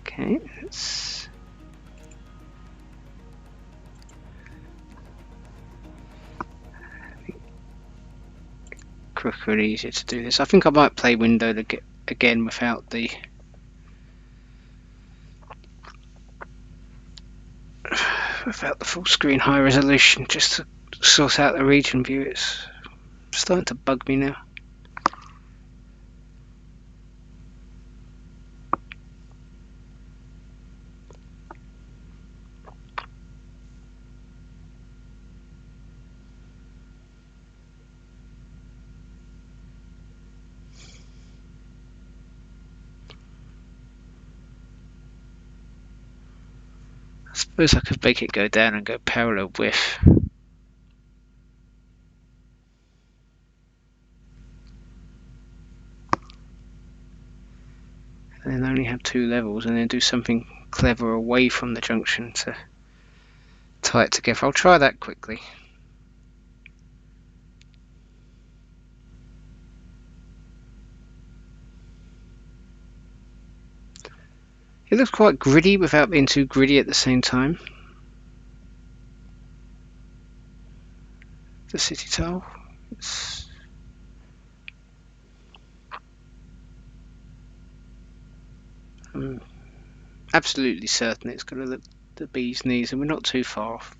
Okay, let's quicker and easier to do this. I think I might play window again without the full screen high resolution, just to sort out the region view. It's starting to bug me now. I suppose I could make it go down and go parallel with. And then only have 2 levels and then do something clever away from the junction to tie it together. I'll try that quickly. It looks quite gritty without being too gritty at the same time. The city tile. I'm absolutely certain it's going to look the bee's knees, and we're not too far off.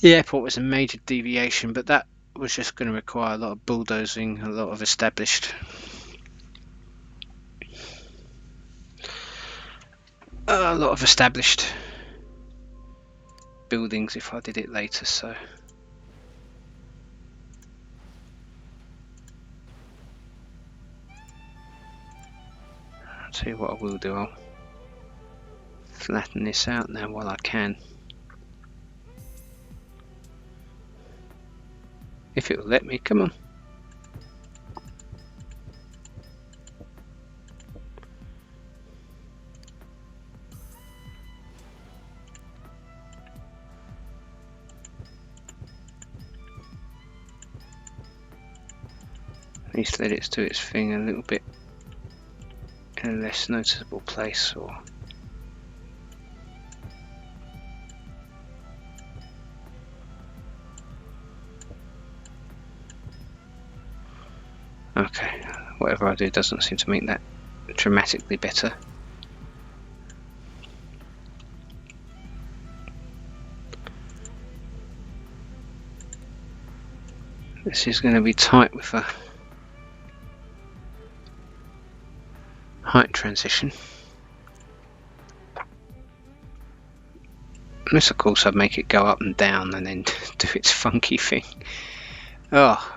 The airport was a major deviation, but that was just going to require a lot of bulldozing, a lot of established buildings if I did it later. So I'll tell you what I will do, I'll flatten this out now while I can, if it will let me. Come on. At least let it do its thing a little bit in a less noticeable place, or okay, whatever I do doesn't seem to make that dramatically better. This is going to be tight with a height transition. Unless of course I'd make it go up and down and then do its funky thing. Oh.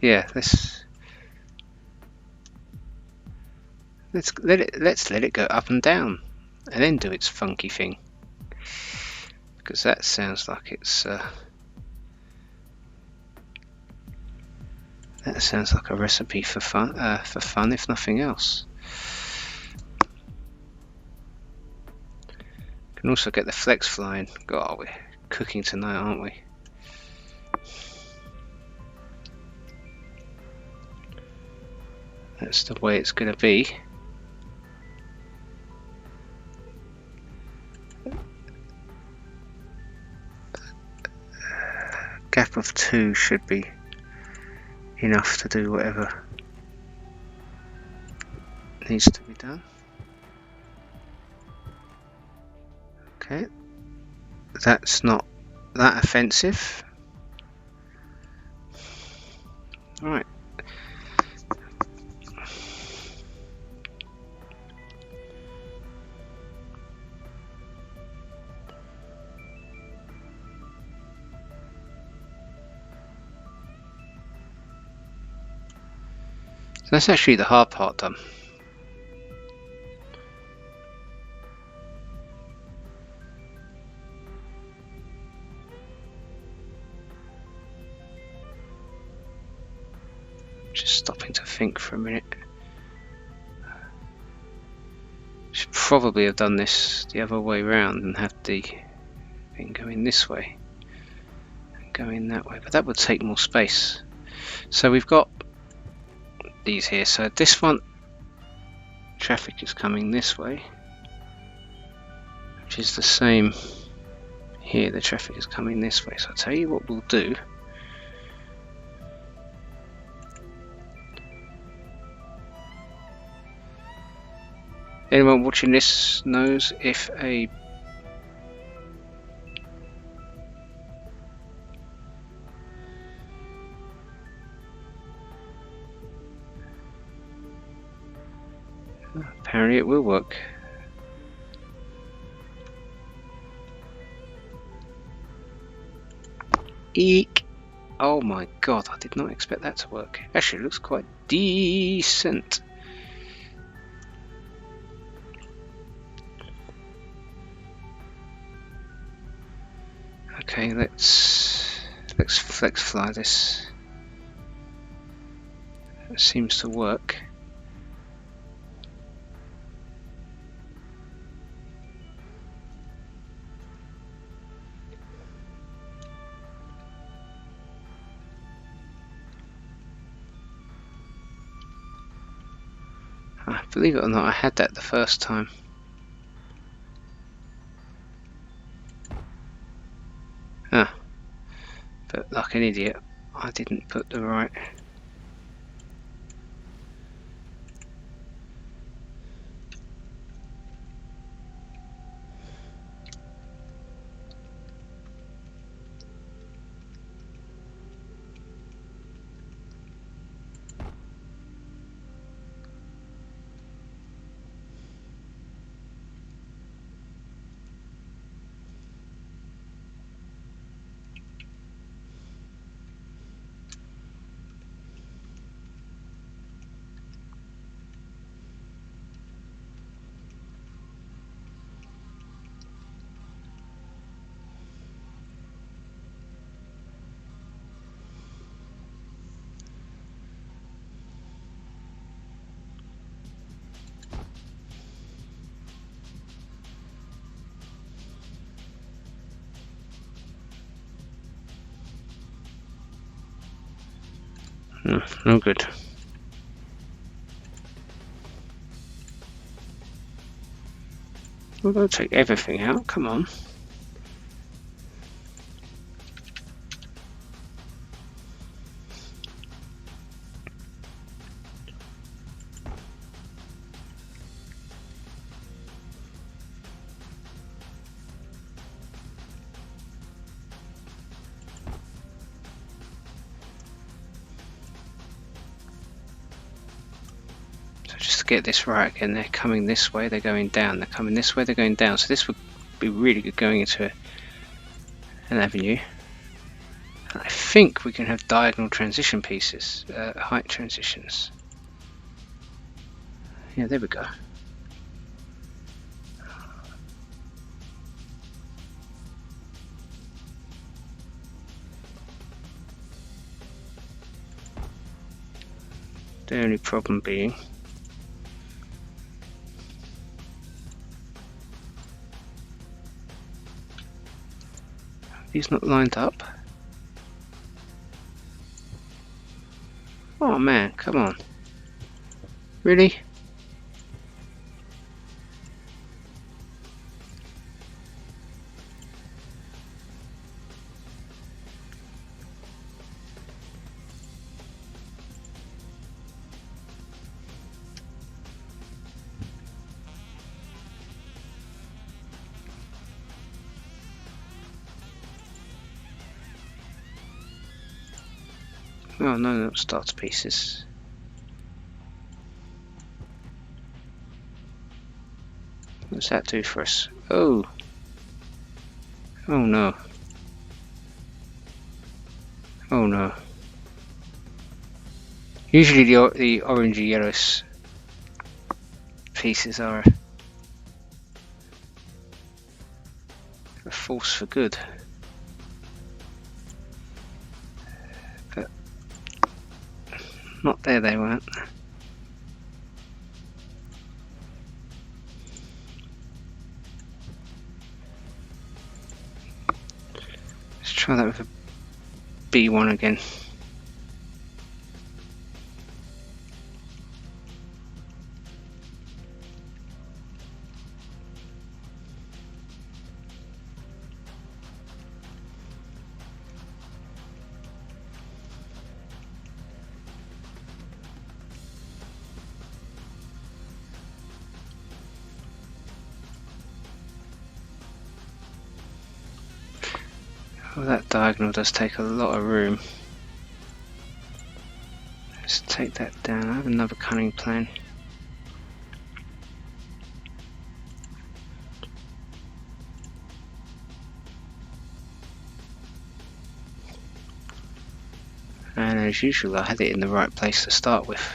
Yeah, let's let it go up and down and then do its funky thing, because that sounds like it's that sounds like a recipe for fun, if nothing else. Can also get the flex flying. God, we're cooking tonight, aren't we? That's the way it's going to be. Gap of 2 should be enough to do whatever needs to be done. Okay, that's not that offensive. Right. So that's actually the hard part done. Just stopping to think for a minute. Should probably have done this the other way around and have the thing going this way and going that way, but that would take more space. So we've got these here, so this one traffic is coming this way, which is the same here, the traffic is coming this way. So I'll tell you what we'll do. Anyone watching this knows if a apparently it will work. Eek! Oh my god, I did not expect that to work. Actually, it looks quite decent. Okay, let's flex fly this. It seems to work. Believe it or not, I had that the first time. But like an idiot, I didn't put the right. No good. Well, don't take everything out, come on. Just to get this right again, they're coming this way, they're going down, they're coming this way, they're going down. So this would be really good going into an avenue. And I think we can have diagonal transition pieces, height transitions. Yeah, there we go. The only problem being he's not lined up. Oh man, come on. Really? Oh no, not starter pieces. What's that do for us? Oh. Oh no. Oh no. Usually the orangey yellow pieces are a force for good. But not there they weren't. Let's try that with a B1 again. Well, that diagonal does take a lot of room. Let's take that down. I have another cunning plan. And as usual, I had it in the right place to start with.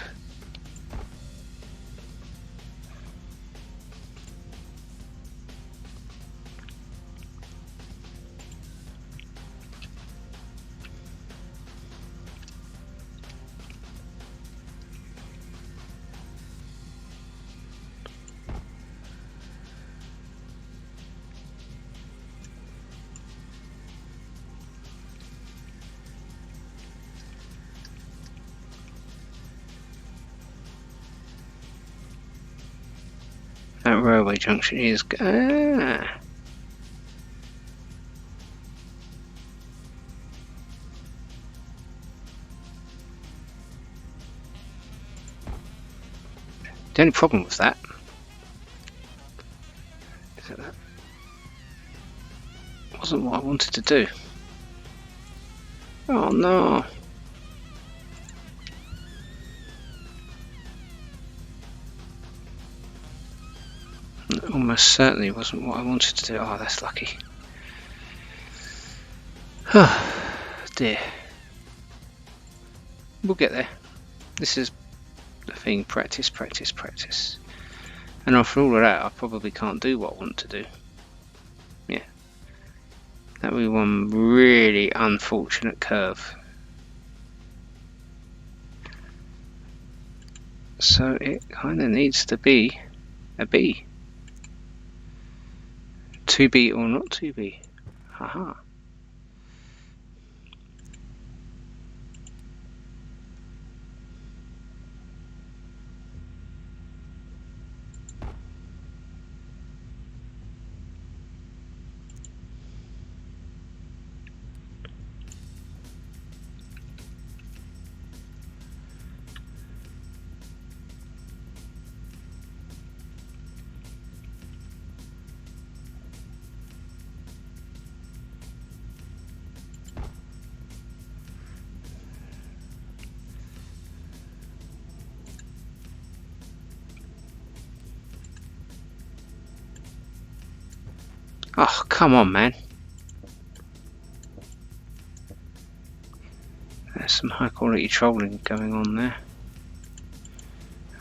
That railway junction is... Ah. The only problem with that is that that wasn't what I wanted to do. Oh no! It almost certainly wasn't what I wanted to do. Oh, that's lucky. Oh dear. We'll get there. This is the thing, practice, practice, practice. And after all of that, I probably can't do what I want to do. Yeah. That would be one really unfortunate curve. So it kind of needs to be a B. 2B or not 2B. Haha. Oh, come on, man. There's some high quality trolling going on there.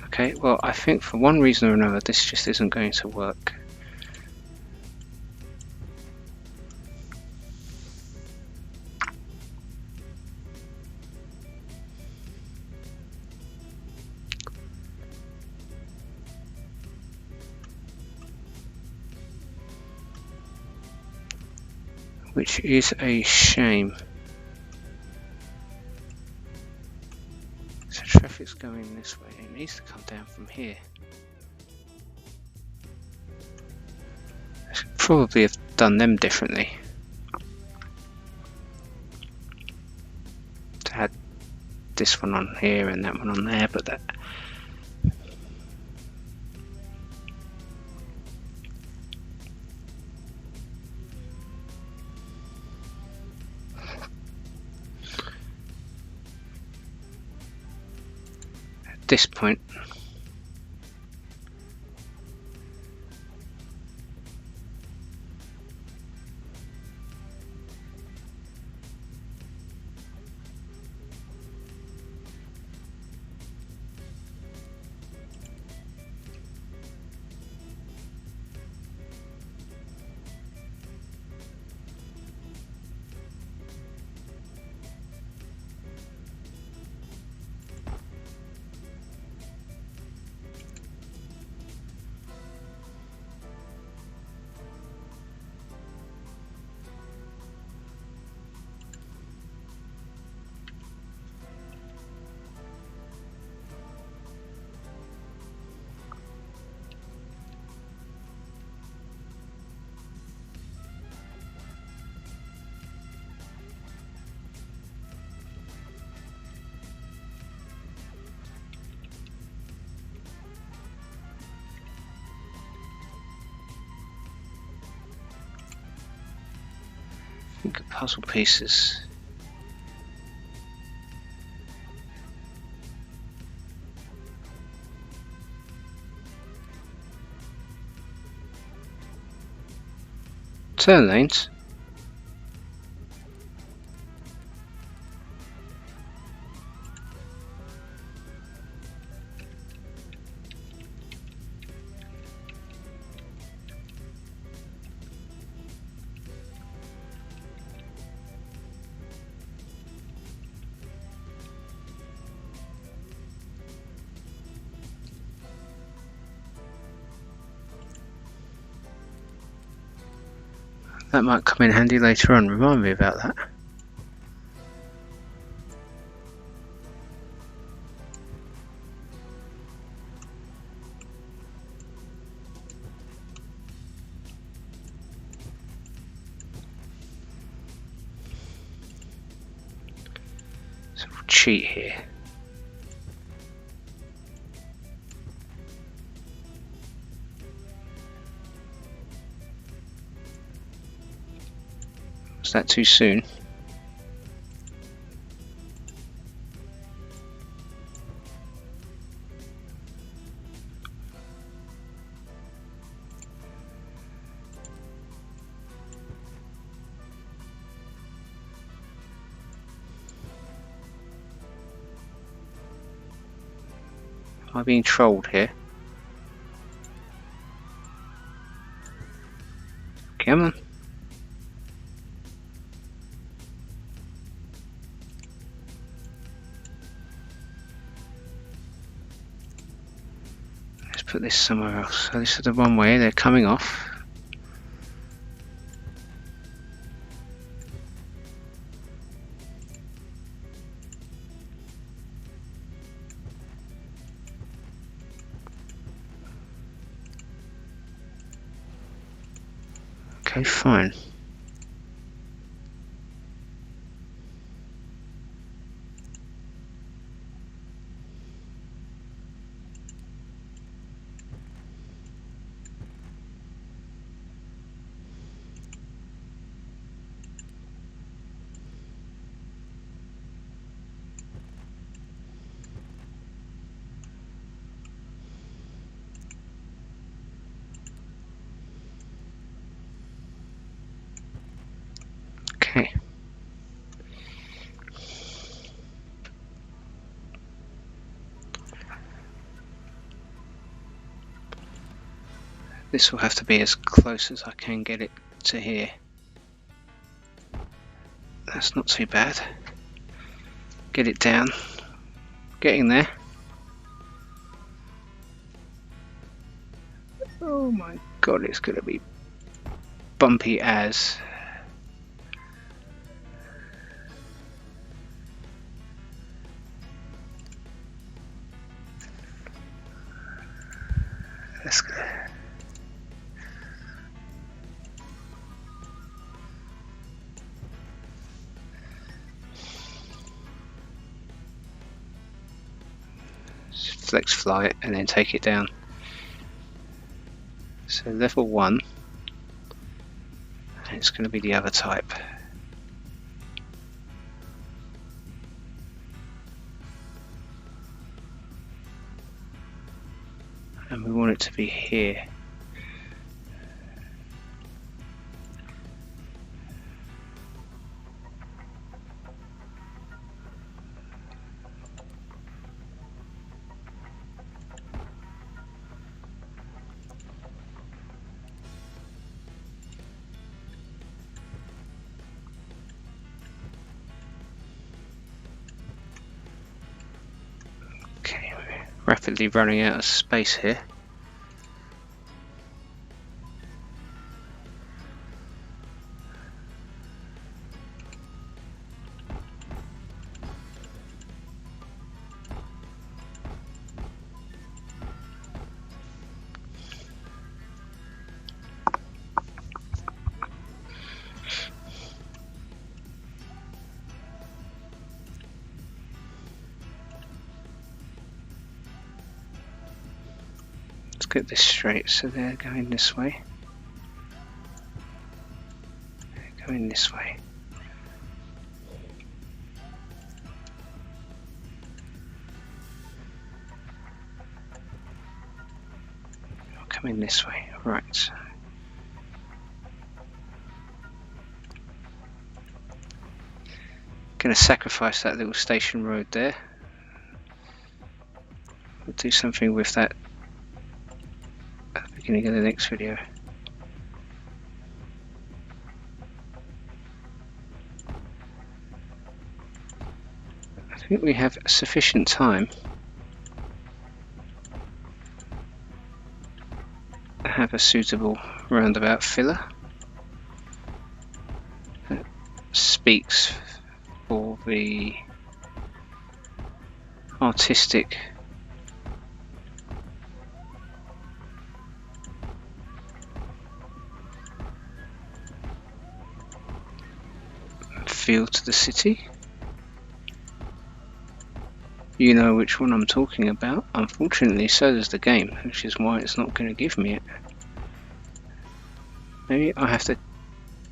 Okay, well, I think for one reason or another this just isn't going to work. Which is a shame. So traffic's going this way. It needs to come down from here. I should probably have done them differently. To add this one on here and that one on there, but that. At this point, I think of puzzle pieces. Turn lanes. That might come in handy later on. Remind me about that. So we'll cheat here. Was that too soon? Am I being trolled here? Come on. Let's put this somewhere else. So this is the one way they're coming off. Okay, fine. Okay. This will have to be as close as I can get it to here. That's not too bad. Get it down. Getting there. Oh my god, it's going to be bumpy as. Let's go. Flex fly it and then take it down. So level 1, and it's going to be the other type. And we want it to be here. Okay, we're rapidly running out of space here. Get this straight, so they're going this way, they're going this way. You're coming this way, right. Gonna sacrifice that little station road there. We'll do something with that at the beginning of the next video. I think we have sufficient time to have a suitable roundabout filler that speaks for the artistic feel to the city. You know which one I'm talking about. Unfortunately, so does the game, which is why it's not going to give me it. Maybe I have to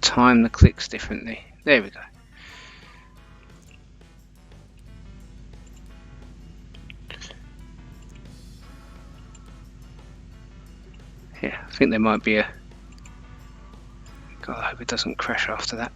time the clicks differently. There we go. Yeah, I think there might be a... God, I hope it doesn't crash after that.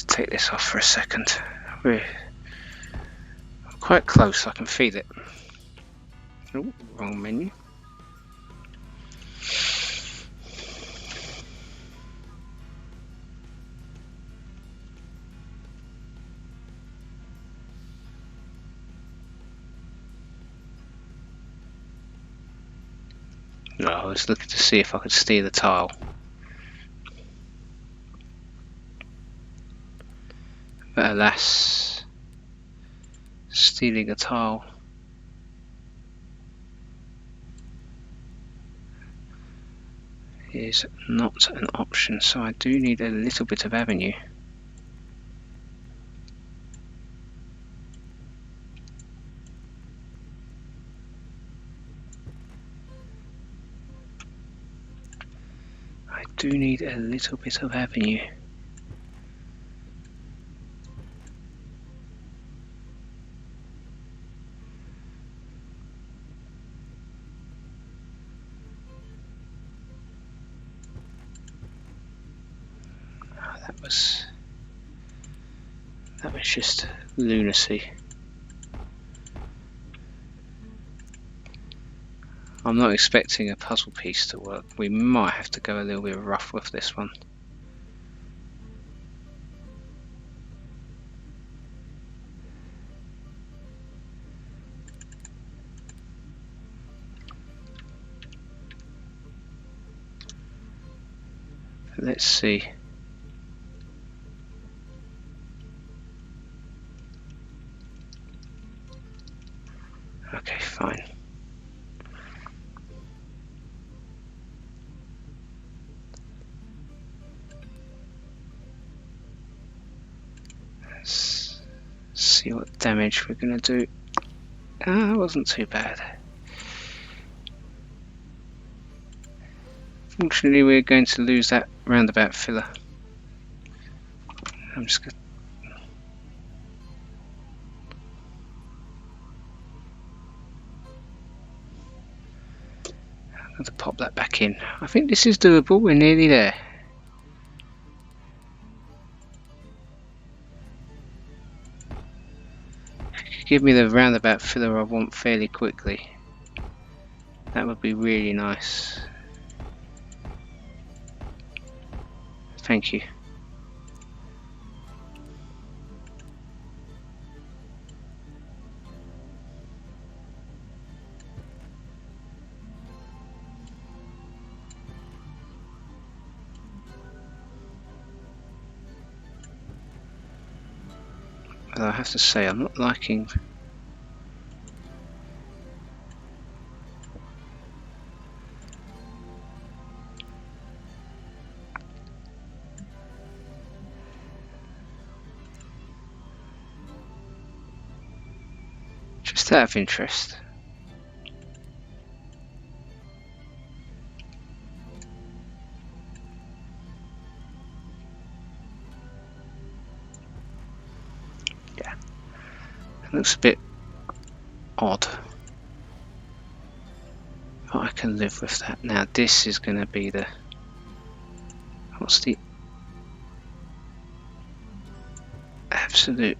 Take this off for a second. We're quite close, I can feel it. Oh, wrong menu. No, I was looking to see if I could steer the tile. But alas, stealing a tile is not an option, so I do need a little bit of avenue. I do need a little bit of avenue. That was just lunacy. I'm not expecting a puzzle piece to work. We might have to go a little bit rough with this one. Let's see. Okay, fine. Let's see what damage we're going to do. Ah, it wasn't too bad. Fortunately, we're going to lose that roundabout filler. I'm just going to pop that back in. I think this is doable. We're nearly there. Give me the roundabout filler I want fairly quickly. That would be really nice. Thank you. Although I have to say, I'm not liking just out of interest. Looks a bit odd, but I can live with that. Now this is going to be the, what's the absolute,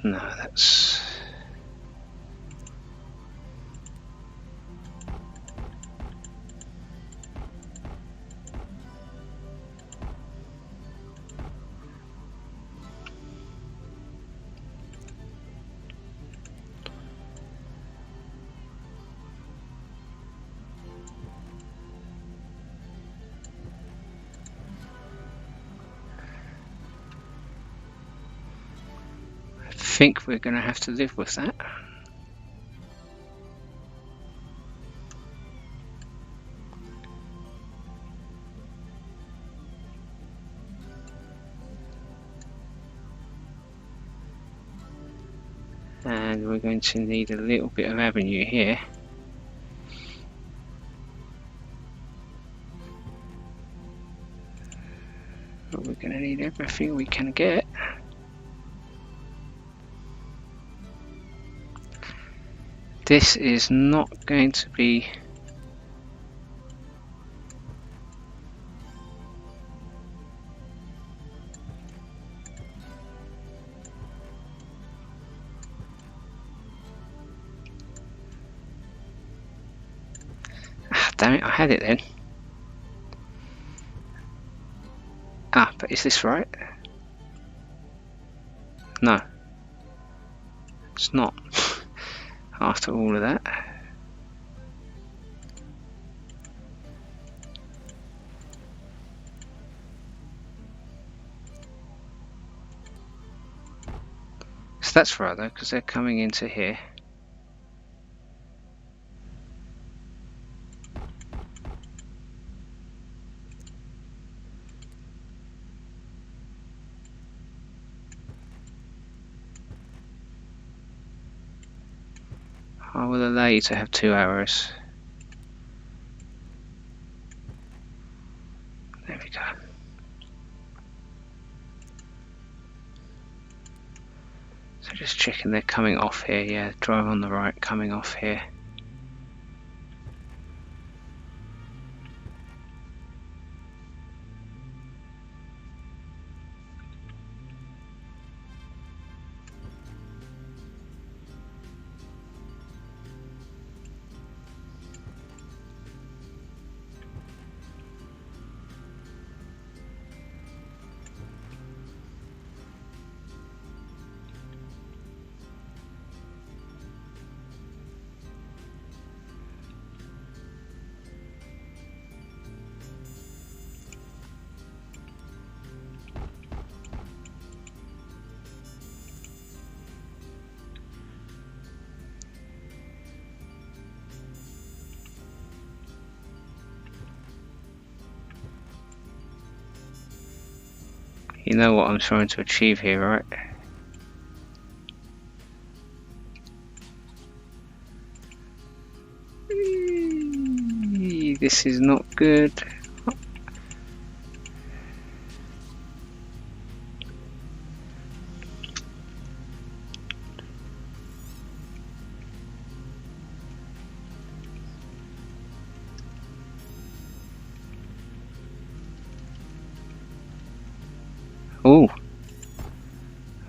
no, that's, I think we're going to have to live with that. And we're going to need a little bit of avenue here. But we're going to need everything we can get. This is not going to be damn it, I had it then. Ah, but is this right? No, it's not. After all of that. So that's right though, because they're coming into here. I will allow you to have 2 arrows. There we go. So just checking they're coming off here. Yeah, drive on the right, coming off here. You know what I'm trying to achieve here, right? This is not good. Oh.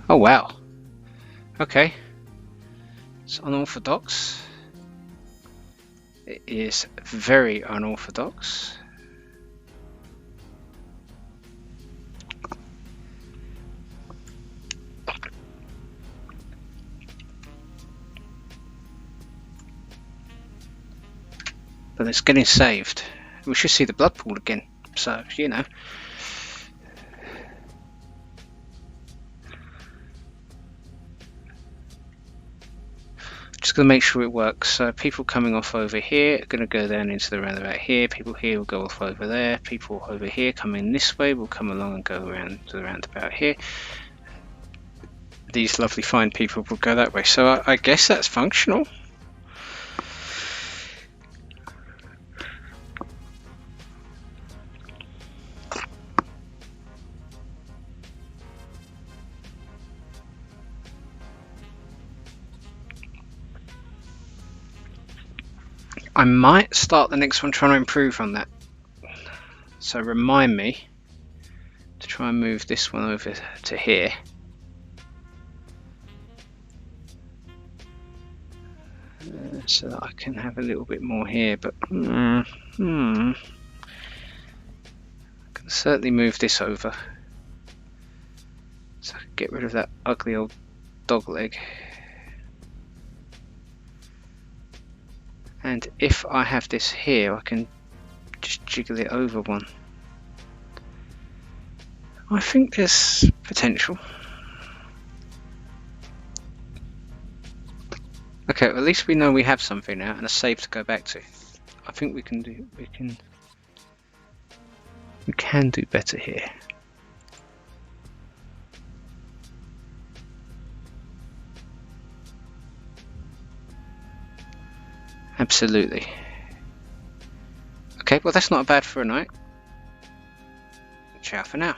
Oh wow. Okay. It's unorthodox. It is very unorthodox. But it's getting saved. We should see the blood pool again. So, you know. Just going to make sure it works. So people coming off over here are going to go down into the roundabout here. People here will go off over there. People over here coming this way will come along and go around to the roundabout here. These lovely fine people will go that way. So I guess that's functional. I might start the next one trying to improve on that. So remind me to try and move this one over to here. So that I can have a little bit more here, but I can certainly move this over. So I can get rid of that ugly old dog leg. And if I have this here, I can just jiggle it over one. I think there's potential. Okay, well, at least we know we have something now and a save to go back to. I think we can do better here. Absolutely. Okay, well that's not bad for a night. Ciao for now.